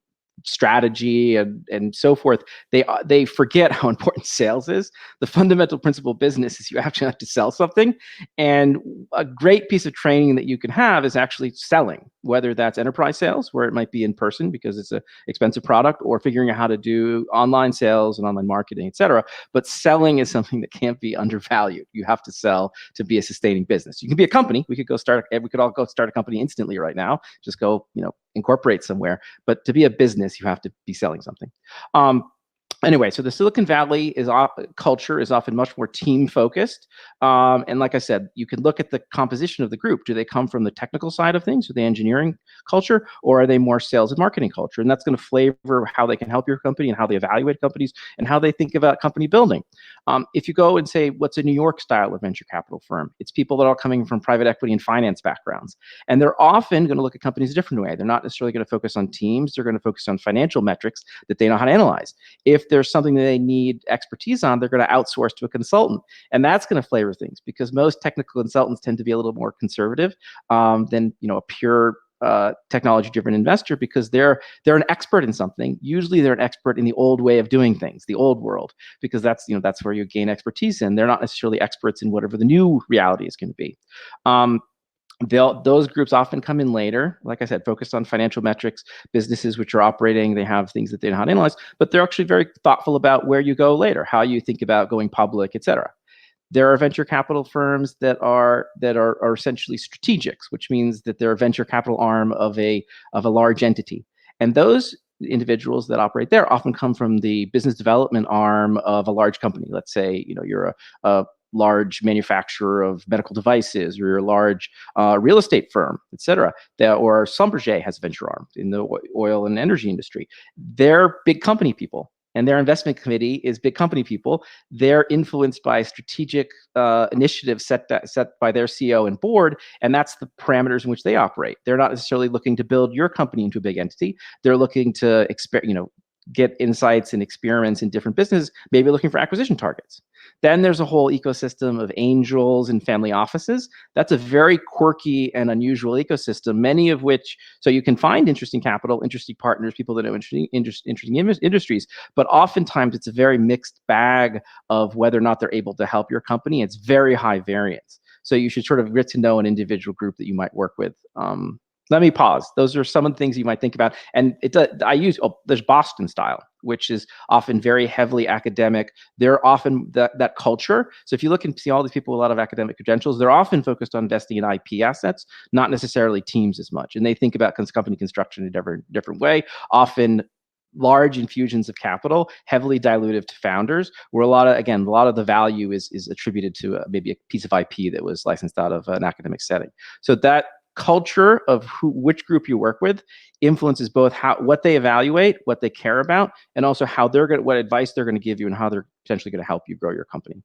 strategy and so forth, they forget how important sales is. The fundamental principle of business is you actually have to sell something, and a great piece of training that you can have is actually selling, whether that's enterprise sales, where it might be in person because it's an expensive product, or figuring out how to do online sales and online marketing, etc. But selling is something that can't be undervalued. You have to sell to be a sustaining business. You can be a company. We could all go start a company instantly right now. Just go, incorporate somewhere. But to be a business, you have to be selling something. Anyway, so the Silicon Valley culture is often much more team focused. And like I said, you can look at the composition of the group. Do they come from the technical side of things, or the engineering culture, or are they more sales and marketing culture? And that's going to flavor how they can help your company and how they evaluate companies and how they think about company building. If you go and say, what's a New York style of venture capital firm? It's people that are coming from private equity and finance backgrounds. And they're often going to look at companies a different way. They're not necessarily going to focus on teams. They're going to focus on financial metrics that they know how to analyze. If there's something that they need expertise on, they're going to outsource to a consultant. And that's going to flavor things, because most technical consultants tend to be a little more conservative than a pure technology-driven investor, because they're an expert in something. Usually they're an expert in the old way of doing things, the old world, because that's where you gain expertise in. They're not necessarily experts in whatever the new reality is going to be. Those groups often come in later, like I said, focused on financial metrics, businesses which are operating, they have things that they know how to analyze, but they're actually very thoughtful about where you go later, how you think about going public, et cetera. There are venture capital firms that are essentially strategics, which means that they're a venture capital arm of a large entity. And those individuals that operate there often come from the business development arm of a large company. Let's say, you're a large manufacturer of medical devices, or you're a large real estate firm, et cetera, or Schlumberger has a venture arm in the oil and energy industry. They're big company people, and their investment committee is big company people. They're influenced by strategic initiatives set by their CEO and board, and that's the parameters in which they operate. They're not necessarily looking to build your company into a big entity. They're looking to get insights and experiments in different businesses, maybe looking for acquisition targets. Then there's a whole ecosystem of angels and family offices. That's a very quirky and unusual ecosystem, many of which, so you can find interesting capital, interesting partners, people that know interesting industries, but oftentimes it's a very mixed bag of whether or not they're able to help your company. It's very high variance. So you should sort of get to know an individual group that you might work with. Let me pause. Those are some of the things you might think about. And there's Boston style, which is often very heavily academic. They're often that culture. So if you look and see all these people with a lot of academic credentials, they're often focused on investing in IP assets, not necessarily teams as much. And they think about company construction in a different way, often large infusions of capital, heavily dilutive to founders, where a lot of the value is attributed to maybe a piece of IP that was licensed out of an academic setting. So that culture of which group you work with influences both what they evaluate, what they care about, and also what advice they're going to give you and how they're potentially going to help you grow your company.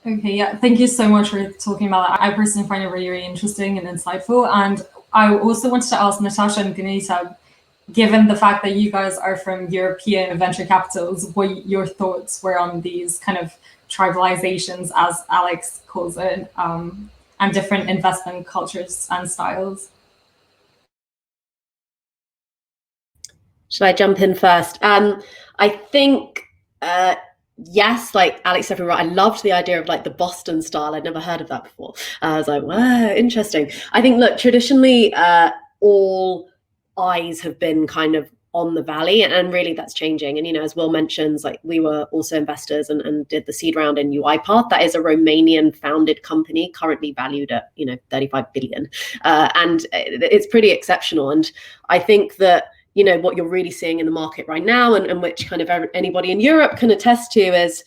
Okay, yeah, thank you so much for talking about that. I personally find it really, really interesting and insightful. And I also wanted to ask Natasha and Gunita, given the fact that you guys are from European venture capitals, what your thoughts were on these kind of tribalizations, as Alex calls it, and different investment cultures and styles. Should I jump in first? I think, yes, like Alex said, right, I loved the idea of like the Boston style. I'd never heard of that before. I was like, wow, interesting. I think, look, traditionally, all eyes have been kind of on the Valley, and really that's changing. And, as Will mentions, like we were also investors and did the seed round in UiPath. That is a Romanian founded company currently valued at, 35 billion. And it's pretty exceptional. And I think that, what you're really seeing in the market right now, and which kind of anybody in Europe can attest to, is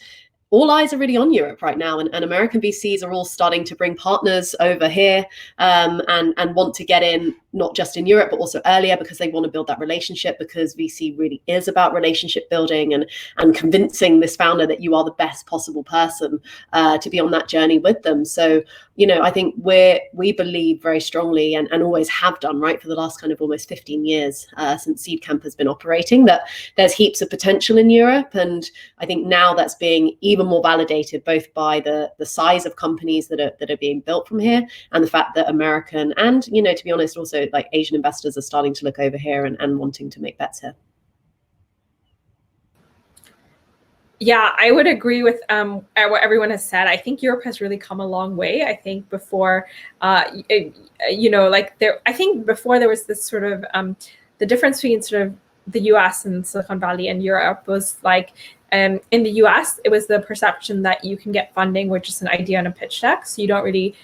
all eyes are really on Europe right now, and American VCs are all starting to bring partners over here and want to get in, not just in Europe, but also earlier, because they want to build that relationship, because VC really is about relationship building and convincing this founder that you are the best possible person to be on that journey with them. So, I think we believe very strongly and always have done, right, for the last kind of almost 15 years since SeedCamp has been operating, that there's heaps of potential in Europe. And I think now that's being even even more validated both by the size of companies that are being built from here, and the fact that American and, you know, to be honest, also like Asian investors are starting to look over here and wanting to make bets here. Yeah, I would agree with what everyone has said. I think Europe has really come a long way. I think before, you know, like I think before there was this sort of the difference between sort of the US and Silicon Valley and Europe was like, in the US, it was the perception that you can get funding with just an idea and a pitch deck. So you don't really,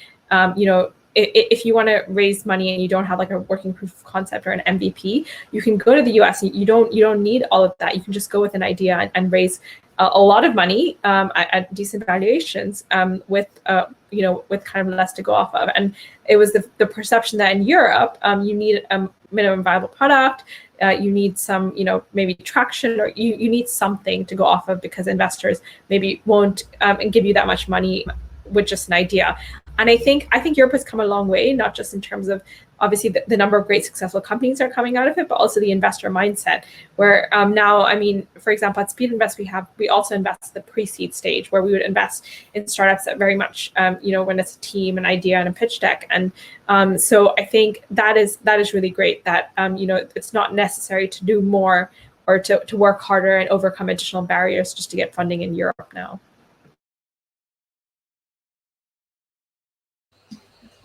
you know, if you want to raise money and you don't have like a working proof of concept or an MVP, you can go to the US. You don't need all of that. You can just go with an idea and raise a lot of money at decent valuations with you know, with kind of less to go off of. And it was the perception that in Europe you need a minimum viable product, you need some, you know, maybe traction, or you need something to go off of, because investors maybe won't give you that much money with just an idea. And I think Europe has come a long way, not just in terms of obviously the number of great successful companies are coming out of it, but also the investor mindset, where now, I mean, for example, at Speed Invest, we also invest the pre-seed stage, where we would invest in startups that very much, you know, when it's a team, an idea, and a pitch deck. And so I think that is really great that, you know, it's not necessary to do more or to work harder and overcome additional barriers just to get funding in Europe now.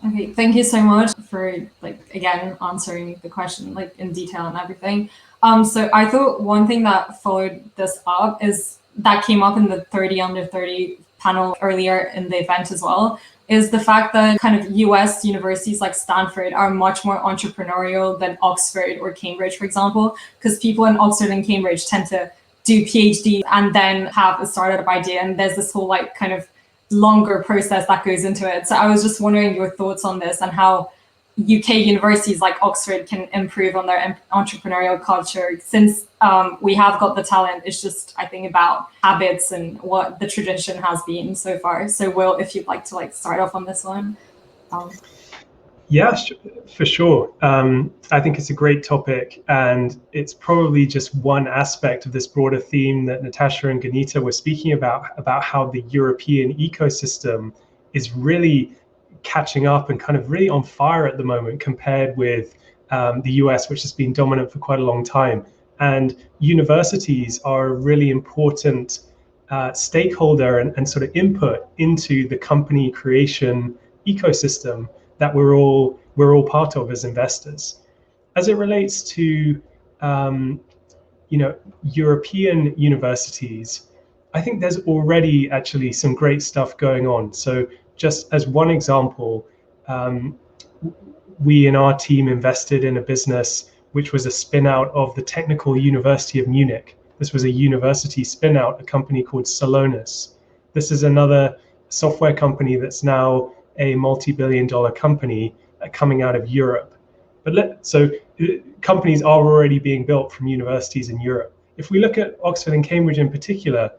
Okay, thank you so much for, like, again, answering the question like in detail and everything. So I thought one thing that followed this up is that came up in the 30 under 30 panel earlier in the event as well, is the fact that kind of US universities like Stanford are much more entrepreneurial than Oxford or Cambridge, for example, because people in Oxford and Cambridge tend to do PhD and then have a startup idea, and there's this whole like kind of longer process that goes into it. So I was just wondering your thoughts on this and how UK universities like Oxford can improve on their entrepreneurial culture, since we have got the talent. It's just, I think, about habits and what the tradition has been so far. So Will, if you'd like to like start off on this one. Yeah, for sure. I think it's a great topic, and it's probably just one aspect of this broader theme that Natasha and Ganita were speaking about how the European ecosystem is really catching up and kind of really on fire at the moment compared with the US, which has been dominant for quite a long time. And universities are a really important stakeholder and sort of input into the company creation ecosystem that we're all part of as investors. As it relates to you know, European universities, I think there's already actually some great stuff going on. So just as one example, we in our team invested in a business which was a spin out of the Technical University of Munich. This was a university spin out, a company called Celonis. This is another software company that's now a multi-billion-dollar company coming out of Europe. So companies are already being built from universities in Europe. If we look at Oxford and Cambridge in particular,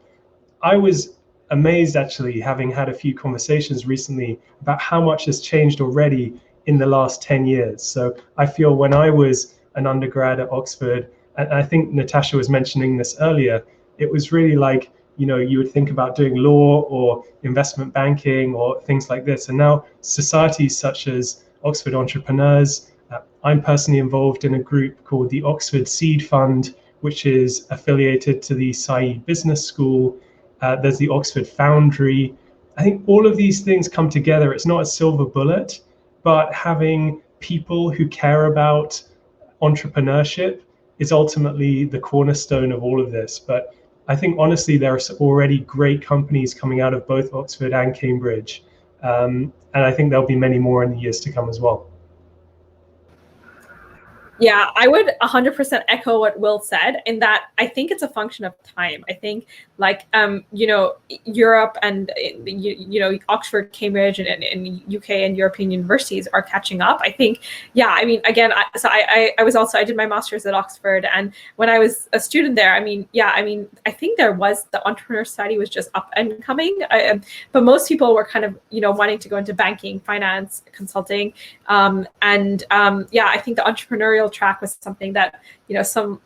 I was amazed, actually, having had a few conversations recently about how much has changed already in the last 10 years. So I feel when I was an undergrad at Oxford, and I think Natasha was mentioning this earlier, it was really like, you know, you would think about doing law or investment banking or things like this. And now societies such as Oxford Entrepreneurs, I'm personally involved in a group called the Oxford Seed Fund, which is affiliated to the Saïd Business School. There's the Oxford Foundry. I think all of these things come together. It's not a silver bullet, but having people who care about entrepreneurship is ultimately the cornerstone of all of this. But I think, honestly, there are already great companies coming out of both Oxford and Cambridge. And I think there'll be many more in the years to come as well. Yeah, I would 100% echo what Will said, in that I think it's a function of time. I think, like, you know, Europe and, you know, Oxford, Cambridge, and UK and European universities are catching up. I think, yeah, I mean, again, I did my master's at Oxford, and when I was a student there, I mean, yeah, I mean, I think the entrepreneur society was just up and coming, but most people were kind of, you know, wanting to go into banking, finance, consulting, yeah, I think the entrepreneurial track was something that, some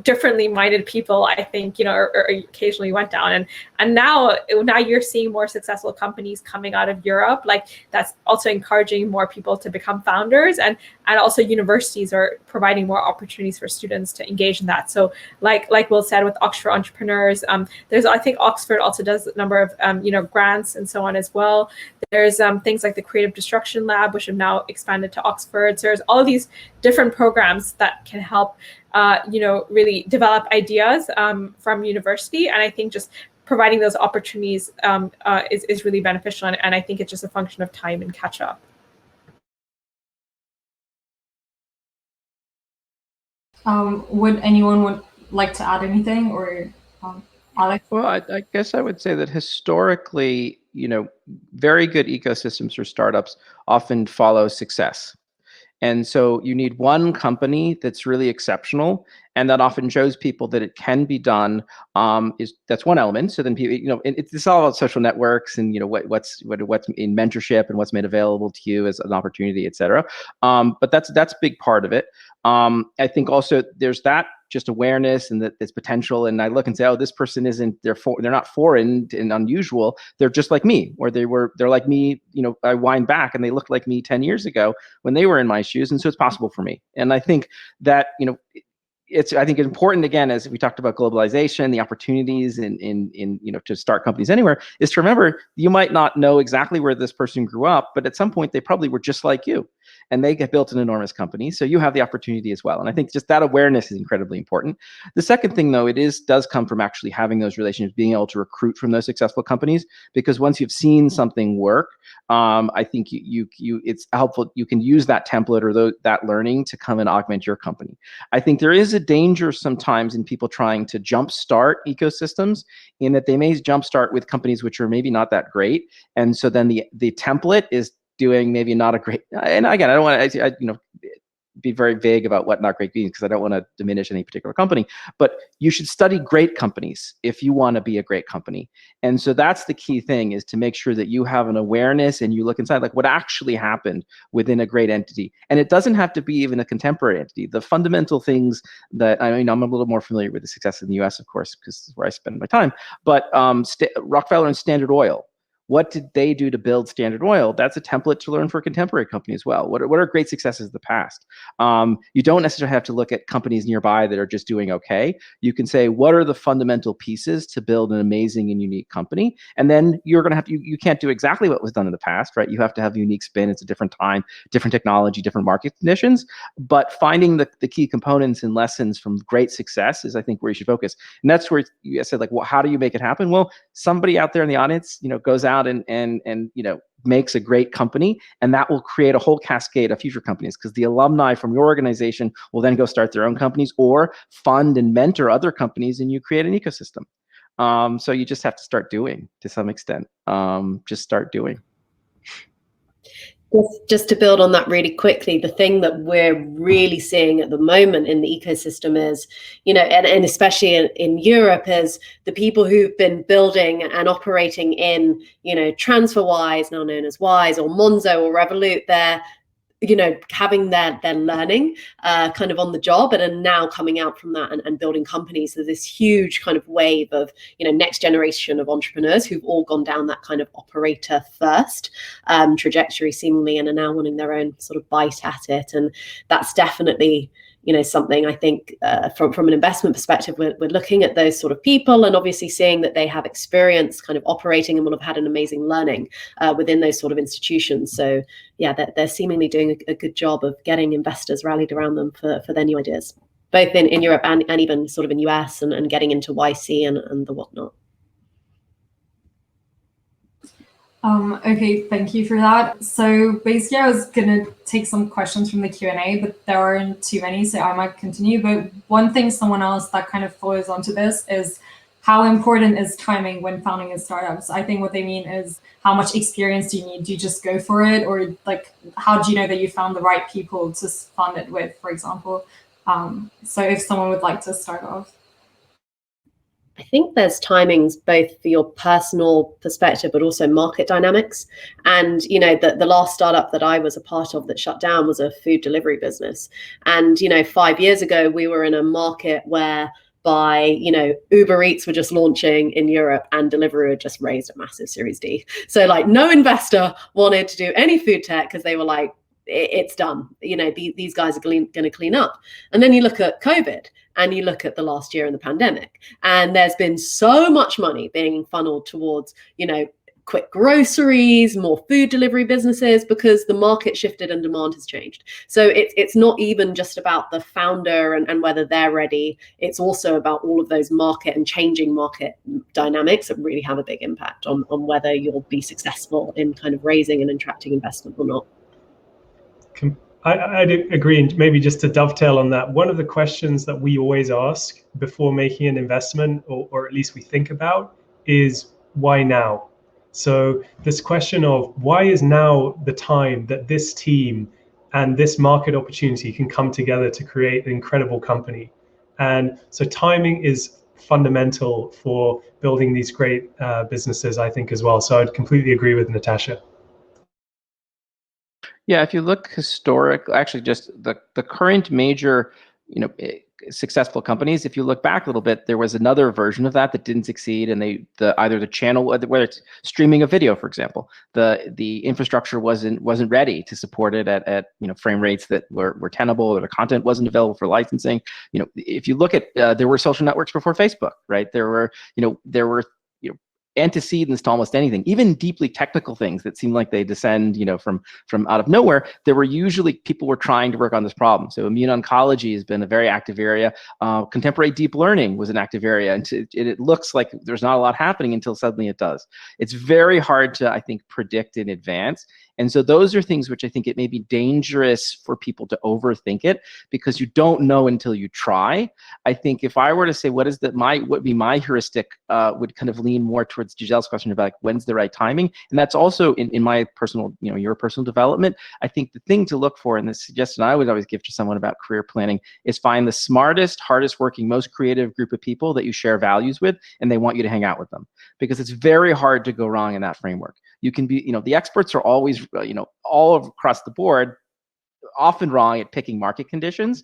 differently minded people, I think, or occasionally went down. And now you're seeing more successful companies coming out of Europe. Like, that's also encouraging more people to become founders, and also universities are providing more opportunities for students to engage in that. So like Will said, with Oxford Entrepreneurs, I think Oxford also does a number of grants and so on as well. There's things like the Creative Destruction Lab, which have now expanded to Oxford. So there's all of these different programs that can help really develop ideas from university. And I think just providing those opportunities is really beneficial. And I think it's just a function of time and catch up. Would anyone like to add anything, or Alex? Well, I guess I would say that historically, very good ecosystems for startups often follow success. And so you need one company that's really exceptional, and that often shows people that it can be done. That's one element. So then people, it's all about social networks and what's in mentorship and what's made available to you as an opportunity, et cetera. But that's a big part of it. I think also there's that just awareness and that there's potential. And I look and say, oh, this person they're not foreign and unusual. They're just like me, or they're like me. I wind back and they looked like me 10 years ago when they were in my shoes. And so it's possible for me. And I think that, I think it's important, again, as we talked about globalization, the opportunities in to start companies anywhere, is to remember you might not know exactly where this person grew up, but at some point they probably were just like you, and they get built an enormous company. So you have the opportunity as well. And I think just that awareness is incredibly important. The second thing, though, does come from actually having those relationships, being able to recruit from those successful companies, because once you've seen something work, I think it's helpful. You can use that template or that learning to come and augment your company. I think there is a danger sometimes in people trying to jumpstart ecosystems, in that they may jumpstart with companies which are maybe not that great, and so then the template is doing maybe not a great. And again, I don't want to be very vague about what not great means, because I don't want to diminish any particular company, but you should study great companies if you want to be a great company. And so that's the key thing, is to make sure that you have an awareness and you look inside, like, what actually happened within a great entity. And it doesn't have to be even a contemporary entity. The fundamental things that, I'm a little more familiar with the success in the US, of course, because this is where I spend my time, but Rockefeller and Standard Oil. What did they do to build Standard Oil? That's a template to learn for a contemporary company as well. What are great successes of the past? You don't necessarily have to look at companies nearby that are just doing okay. You can say, what are the fundamental pieces to build an amazing and unique company? And then you're going to have you can't do exactly what was done in the past, right? You have to have a unique spin. It's a different time, different technology, different market conditions. But finding the key components and lessons from great success is, I think, where you should focus. And that's where you said, like, well, how do you make it happen? Well, somebody out there in the audience, goes out and makes a great company, and that will create a whole cascade of future companies, because the alumni from your organization will then go start their own companies or fund and mentor other companies, and you create an ecosystem. So you just have to start doing, to some extent. Just start doing. Just to build on that really quickly, the thing that we're really seeing at the moment in the ecosystem is, and especially in Europe, is the people who've been building and operating in, TransferWise, now known as Wise, or Monzo or Revolut, they're having their learning kind of on the job, and are now coming out from that and building companies. So this huge kind of wave of next generation of entrepreneurs who've all gone down that kind of operator first trajectory seemingly, and are now wanting their own sort of bite at it. And that's definitely something, I think, from an investment perspective, we're looking at those sort of people, and obviously seeing that they have experience kind of operating and will have had an amazing learning within those sort of institutions. So yeah, they're seemingly doing a good job of getting investors rallied around them for their new ideas, both in Europe and even sort of in US, and getting into YC and the whatnot. Okay, thank you for that. So basically, I was going to take some questions from the Q&A, but there aren't too many, so I might continue. But one thing, someone else that kind of follows onto this, is how important is timing when founding a startup? So I think what they mean is, how much experience do you need? Do you just go for it? Or like, how do you know that you found the right people to fund it with, for example? So if someone would like to start off. I think there's timings both for your personal perspective, but also market dynamics. And, you know, the last startup that I was a part of that shut down was a food delivery business. And, you know, 5 years ago, we were in a market where Uber Eats were just launching in Europe and Deliveroo had just raised a massive Series D. So like no investor wanted to do any food tech because they were like, it's done. You know, these guys are going to clean up. And then you look at COVID and you look at the last year in the pandemic, and there's been so much money being funneled towards, quick groceries, more food delivery businesses, because the market shifted and demand has changed. So it's not even just about the founder and whether they're ready. It's also about all of those market and changing market dynamics that really have a big impact on whether you'll be successful in kind of raising and attracting investment or not. I'd agree, and maybe just to dovetail on that, one of the questions that we always ask before making an investment, or at least we think about, is why now? So this question of why is now the time that this team and this market opportunity can come together to create an incredible company? And so timing is fundamental for building these great businesses, I think, as well. So I'd completely agree with Natasha. Yeah, if you look historic, actually just the current major, successful companies, if you look back a little bit, there was another version of that didn't succeed, and either the channel, whether it's streaming a video, for example, the infrastructure wasn't ready to support it at frame rates that were tenable, or the content wasn't available for licensing. If you look at there were social networks before Facebook, right? There were antecedents to almost anything, even deeply technical things that seem like they descend, from out of nowhere. There were usually people were trying to work on this problem. So immune oncology has been a very active area. Contemporary deep learning was an active area, and it looks like there's not a lot happening until suddenly it does. It's very hard to, I think, predict in advance. And so those are things which I think it may be dangerous for people to overthink it, because you don't know until you try. I think if I were to say what would be my heuristic, would kind of lean more towards Giselle's question about when's the right timing. And that's also in my personal, your personal development. I think the thing to look for, and the suggestion I would always give to someone about career planning, is find the smartest, hardest working, most creative group of people that you share values with, and they want you to hang out with them, because it's very hard to go wrong in that framework. You can be, the experts are always, all across the board, often wrong at picking market conditions,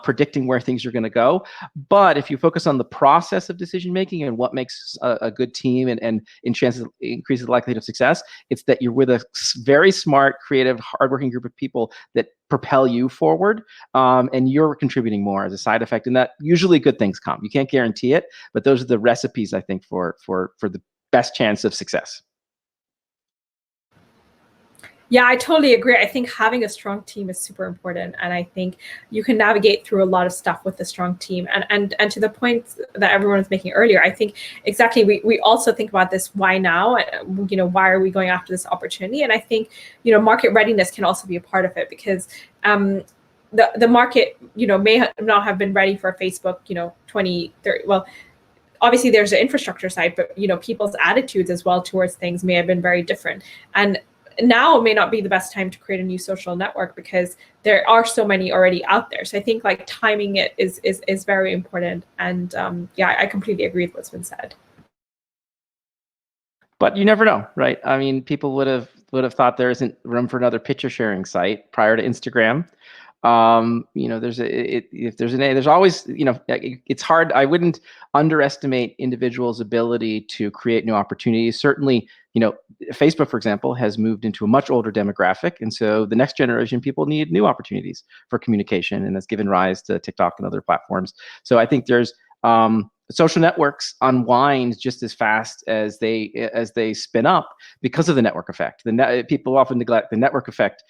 predicting where things are going to go. But if you focus on the process of decision making and what makes a good team and increases the likelihood of success, it's that you're with a very smart, creative, hardworking group of people that propel you forward, and you're contributing more as a side effect. And that usually good things come. You can't guarantee it, but those are the recipes, I think, for the best chance of success. Yeah, I totally agree. I think having a strong team is super important, and I think you can navigate through a lot of stuff with a strong team. And to the point that everyone was making earlier, I think exactly we also think about this: why now? Why are we going after this opportunity? And I think market readiness can also be a part of it, because the market may not have been ready for Facebook 20, 30. Well, obviously there's the infrastructure side, but people's attitudes as well towards things may have been very different. And now may not be the best time to create a new social network, because there are so many already out there. So I think timing it is very important. And I completely agree with what's been said. But you never know, right? I mean, people would have thought there isn't room for another picture sharing site prior to Instagram. There's always, it's hard. I wouldn't underestimate individuals' ability to create new opportunities. Certainly, Facebook, for example, has moved into a much older demographic. And so the next generation people need new opportunities for communication, and that's given rise to TikTok and other platforms. So I think there's, social networks unwind just as fast as they spin up because of the network effect. People often neglect the network effect.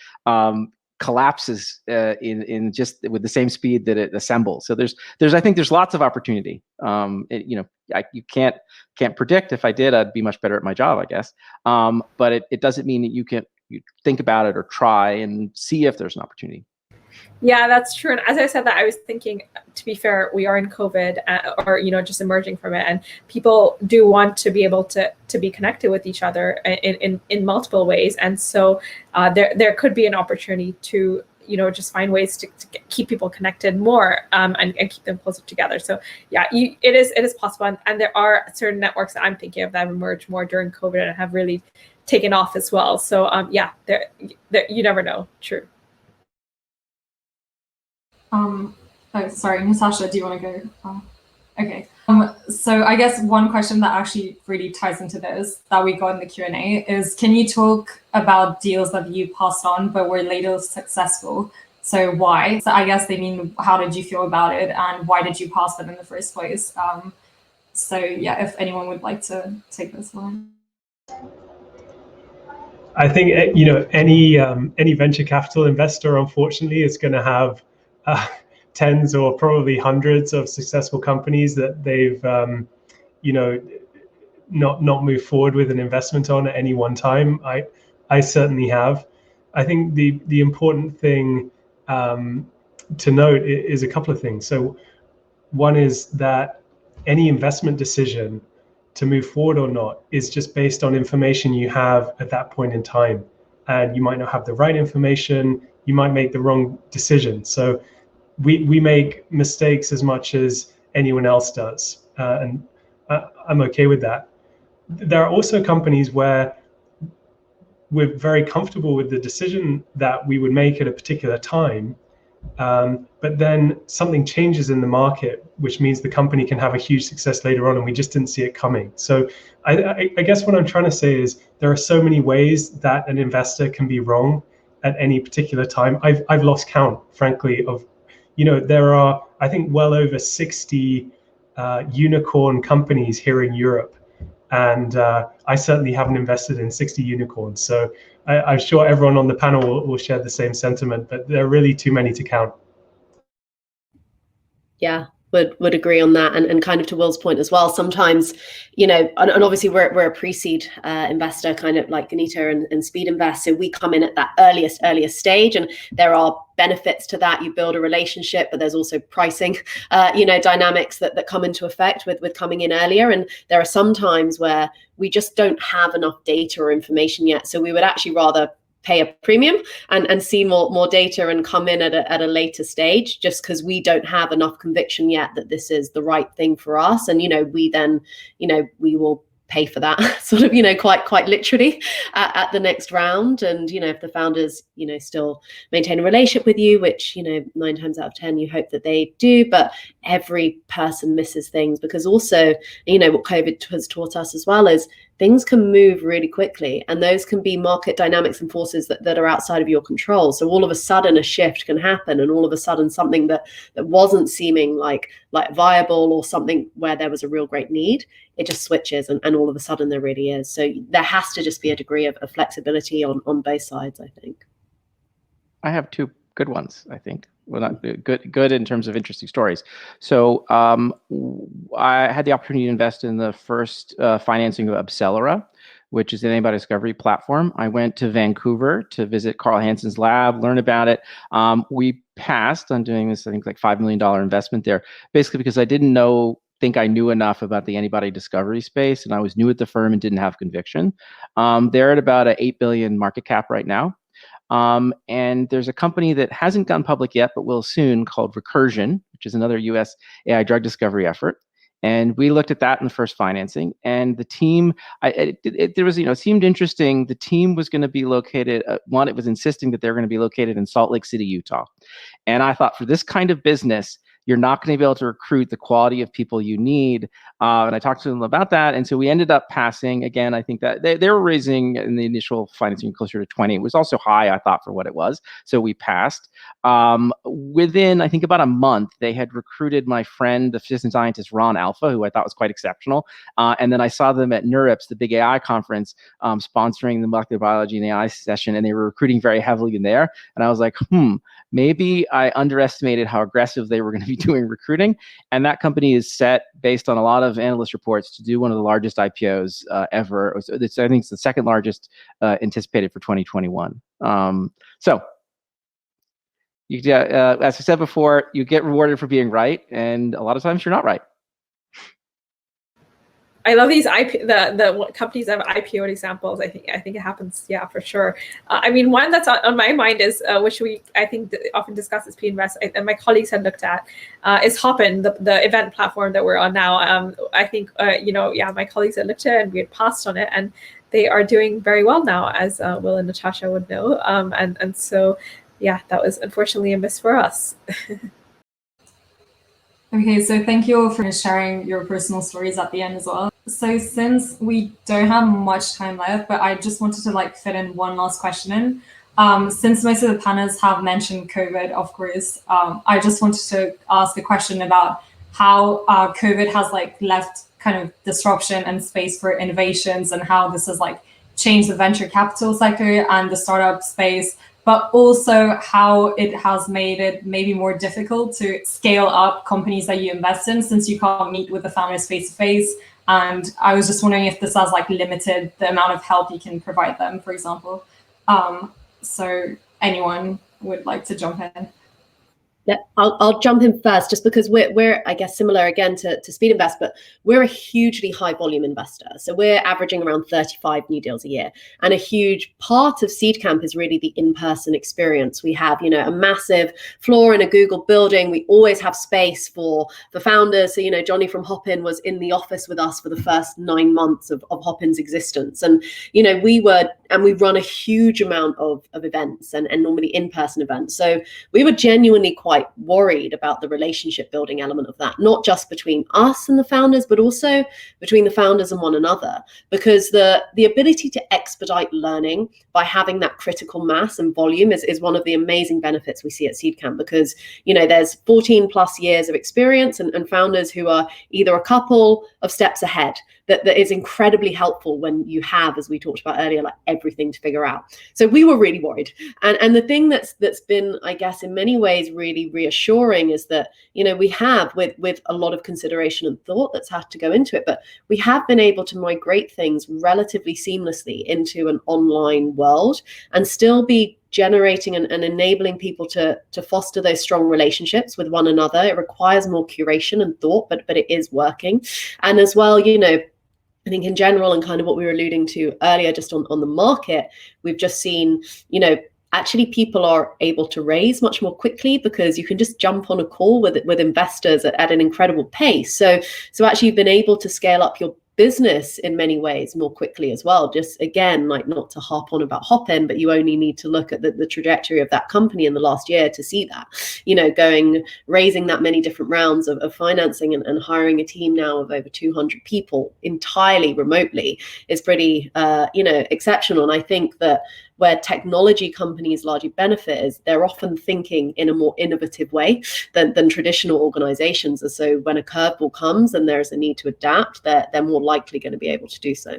Collapses in just with the same speed that it assembles. So I think there's lots of opportunity. You can't predict. If I did, I'd be much better at my job, I guess. But it doesn't mean that you think about it or try and see if there's an opportunity. Yeah, that's true. And as I said that, I was thinking, to be fair, we are in COVID, or just emerging from it, and people do want to be able to be connected with each other in multiple ways. And so there could be an opportunity to just find ways to keep people connected more, and keep them closer together. So yeah, it is possible, and there are certain networks that I'm thinking of that have emerged more during COVID and have really taken off as well. So yeah, there you never know. True. Oh, sorry, Natasha, do you want to go? Okay. So I guess one question that actually really ties into this that we got in the Q&A is, can you talk about deals that you passed on but were later successful? So why? So I guess they mean, how did you feel about it and why did you pass them in the first place? So yeah, if anyone would like to take this one. I think any venture capital investor, unfortunately, is going to have tens or probably hundreds of successful companies that they've not moved forward with an investment on at any one time. I certainly have. I think the important thing to note is a couple of things. So one is that any investment decision to move forward or not is just based on information you have at that point in time. And you might not have the right information, you might make the wrong decision. So we make mistakes as much as anyone else does. And I'm okay with that. There are also companies where we're very comfortable with the decision that we would make at a particular time, but then something changes in the market, which means the company can have a huge success later on, and we just didn't see it coming. So I guess what I'm trying to say is there are so many ways that an investor can be wrong at any particular time. I've lost count, frankly, of, there are, I think, well over 60 unicorn companies here in Europe. And I certainly haven't invested in 60 unicorns. So I'm sure everyone on the panel will share the same sentiment, but there are really too many to count. Yeah, would agree on that, and kind of to Will's point as well. Sometimes, and obviously we're a pre-seed investor, kind of like Ganita and Speed Invest. So we come in at that earliest stage, and there are benefits to that. You build a relationship, but there's also pricing, dynamics that come into effect with coming in earlier. And there are some times where we just don't have enough data or information yet. So we would actually rather pay a premium and see more data and come in at a later stage, just because we don't have enough conviction yet that this is the right thing for us. And we then we will pay for that sort of quite literally at the next round. And if the founders still maintain a relationship with you, which 9 times out of 10 you hope that they do, but every person misses things, because also what COVID has taught us as well is things can move really quickly, and those can be market dynamics and forces that are outside of your control. So all of a sudden a shift can happen, and all of a sudden something that wasn't seeming like viable, or something where there was a real great need, it just switches, and all of a sudden there really is. So there has to just be a degree of flexibility on both sides, I think. I have 2 good ones, I think. Well, not good in terms of interesting stories. So I had the opportunity to invest in the first financing of Accelera, which is an antibody discovery platform. I went to Vancouver to visit Carl Hansen's lab, learn about it. We passed on doing this, I think, like $5 million investment there, basically because I didn't think I knew enough about the antibody discovery space, and I was new at the firm and didn't have conviction. They're at about an $8 billion market cap right now. And there's a company that hasn't gone public yet, but will soon, called Recursion, which is another US AI drug discovery effort. And we looked at that in the first financing, and the team, it seemed interesting. The team was going to be located, it was insisting that they're going to be located in Salt Lake City, Utah. And I thought, for this kind of business, you're not going to be able to recruit the quality of people you need. And I talked to them about that. And so we ended up passing. Again, I think that they were raising in the initial financing closer to 20. It was also high, I thought, for what it was. So we passed. Within, I think, about a month, they had recruited my friend, the physician scientist, Ron Alpha, who I thought was quite exceptional. And then I saw them at NeurIPS, the big AI conference, sponsoring the molecular biology and AI session. And they were recruiting very heavily in there. And I was like, maybe I underestimated how aggressive they were going to be doing recruiting. And that company is set, based on a lot of analyst reports, to do one of the largest IPOs ever. I think it's the second largest anticipated for 2021. So, as I said before, you get rewarded for being right, and a lot of times you're not right. I love these the companies that have IPO'd examples. I think it happens, yeah, for sure. I mean, one that's on my mind is which we I think often discuss as P-Invest, and my colleagues had looked at is Hopin, the event platform that we're on now. I think my colleagues had looked at it and we had passed on it, and they are doing very well now, as Will and Natasha would know. And so yeah, that was unfortunately a miss for us. Okay, so thank you all for sharing your personal stories at the end as well. So since we don't have much time left, but I just wanted to fit in one last question in. Since most of the panelists have mentioned COVID, of course, I just wanted to ask a question about how COVID has left kind of disruption and space for innovations, and how this has changed the venture capital sector and the startup space, but also how it has made it maybe more difficult to scale up companies that you invest in, since you can't meet with the founders face to face. And I was just wondering if this has limited the amount of help you can provide them, for example. So anyone would like to jump in? Yeah, I'll jump in first, just because we're I guess similar again to Speed Invest, but we're a hugely high volume investor. So we're averaging around 35 new deals a year, and a huge part of Seed Camp is really the in-person experience. We have a massive floor in a Google building. We always have space for the founders. So Johnny from Hopin was in the office with us for the first 9 months of Hopin's existence, and we run a huge amount of events and normally in-person events. So we were genuinely quite worried about the relationship building element of that, not just between us and the founders, but also between the founders and one another, because the ability to expedite learning by having that critical mass and volume is one of the amazing benefits we see at Seed Camp, because there's 14 plus years of experience and founders who are either a couple of steps ahead. That is incredibly helpful when you have, as we talked about earlier, everything to figure out. So we were really worried. And the thing that's been, I guess, in many ways really reassuring is that, we have, with a lot of consideration and thought that's had to go into it, but we have been able to migrate things relatively seamlessly into an online world and still be generating and enabling people to foster those strong relationships with one another. It requires more curation and thought, but it is working. And as well, I think in general, and kind of what we were alluding to earlier, just on the market, we've just seen, actually people are able to raise much more quickly because you can just jump on a call with investors at an incredible pace. So actually you've been able to scale up your business in many ways more quickly as well. Just again, not to harp on about Hopin, but you only need to look at the trajectory of that company in the last year to see that, raising that many different rounds of financing and hiring a team now of over 200 people entirely remotely is pretty, exceptional. And I think that where technology companies largely benefit is they're often thinking in a more innovative way than traditional organizations. And so when a curveball comes and there's a need to adapt, they're more likely going to be able to do so.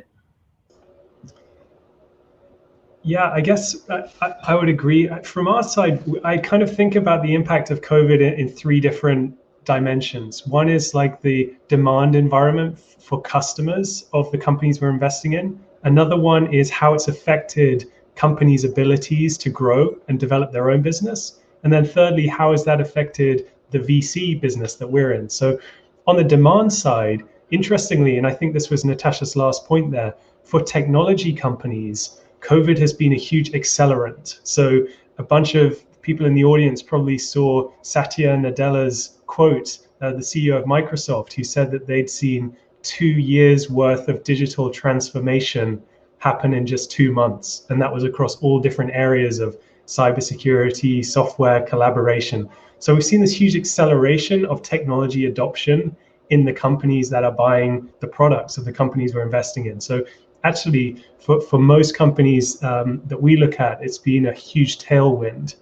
Yeah, I guess I would agree. From our side, I kind of think about the impact of COVID in three different dimensions. One is the demand environment for customers of the companies we're investing in. Another one is how it's affected companies' abilities to grow and develop their own business. And then thirdly, how has that affected the VC business that we're in? So on the demand side, interestingly, and I think this was Natasha's last point there, for technology companies, COVID has been a huge accelerant. So a bunch of people in the audience probably saw Satya Nadella's quote, the CEO of Microsoft, who said that they'd seen 2 years worth of digital transformation happen in just 2 months. And that was across all different areas of cybersecurity, software, collaboration. So we've seen this huge acceleration of technology adoption in the companies that are buying the products of the companies we're investing in. So actually, for most companies that we look at, it's been a huge tailwind.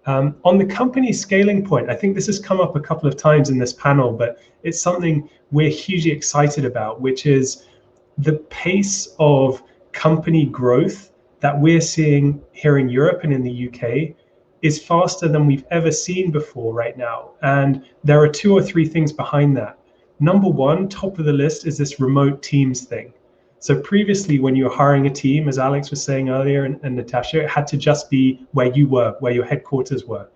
On the company scaling point, I think this has come up a couple of times in this panel, but it's something we're hugely excited about, which is the pace of company growth that we're seeing here in Europe and in the UK is faster than we've ever seen before right now. And there are 2 or 3 things behind that. Number one, top of the list, is this remote teams thing. So previously, when you were hiring a team, as Alex was saying earlier, and Natasha, it had to just be where you were, where your headquarters were.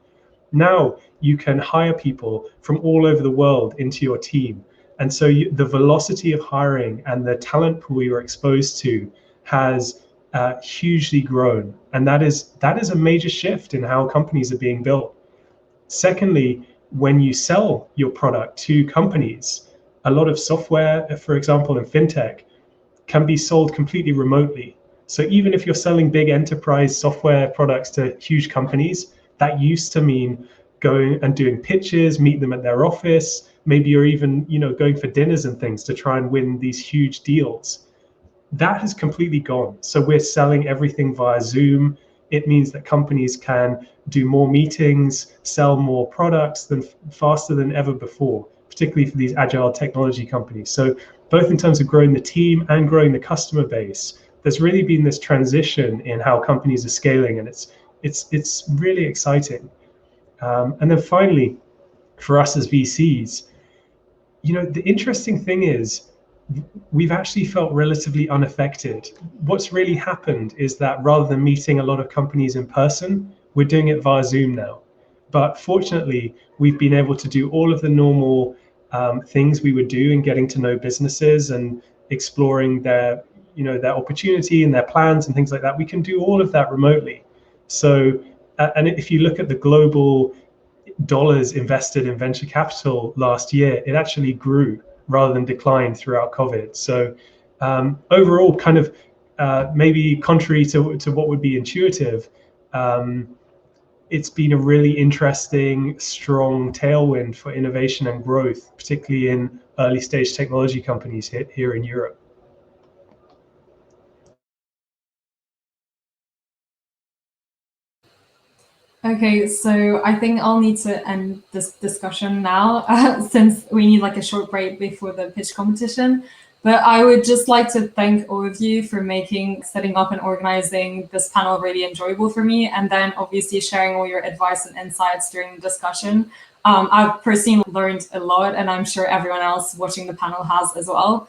Now you can hire people from all over the world into your team. And so the velocity of hiring and the talent pool you're exposed to has hugely grown. And that is a major shift in how companies are being built. Secondly, when you sell your product to companies, a lot of software, for example, in fintech, can be sold completely remotely. So even if you're selling big enterprise software products to huge companies, that used to mean going and doing pitches, meet them at their office. Maybe you're even, going for dinners and things to try and win these huge deals. That has completely gone. So we're selling everything via Zoom. It means that companies can do more meetings, sell more products faster than ever before, particularly for these agile technology companies. So both in terms of growing the team and growing the customer base, there's really been this transition in how companies are scaling, and it's really exciting. And then finally, for us as VCs, the interesting thing is we've actually felt relatively unaffected. What's really happened is that rather than meeting a lot of companies in person, we're doing it via Zoom now. But fortunately, we've been able to do all of the normal things we would do in getting to know businesses and exploring their opportunity and their plans and things like that. We can do all of that remotely. So, and if you look at the global dollars invested in venture capital last year, it actually grew rather than declined throughout COVID. So overall, kind of maybe contrary to what would be intuitive, it's been a really interesting, strong tailwind for innovation and growth, particularly in early stage technology companies here in Europe. Okay, so I think I'll need to end this discussion now since we need like a short break before the pitch competition. But I would just like to thank all of you for setting up and organizing this panel really enjoyable for me, and then obviously sharing all your advice and insights during the discussion. I've personally learned a lot, and I'm sure everyone else watching the panel has as well.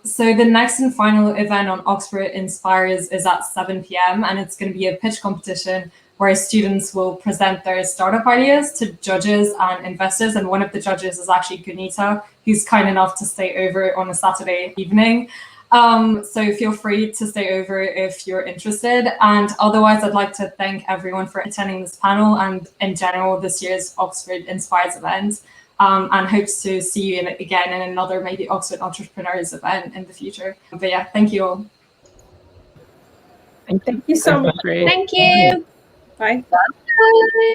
So the next and final event on Oxford Inspires is at 7 p.m. and it's going to be a pitch competition where students will present their startup ideas to judges and investors. And one of the judges is actually Gunita, who's kind enough to stay over on a Saturday evening. So feel free to stay over if you're interested. And otherwise, I'd like to thank everyone for attending this panel and in general this year's Oxford Inspires event. And hope to see you again in another maybe Oxford Entrepreneurs event in the future. But yeah, thank you all. Thank you so much. Thank you. Bye. Bye.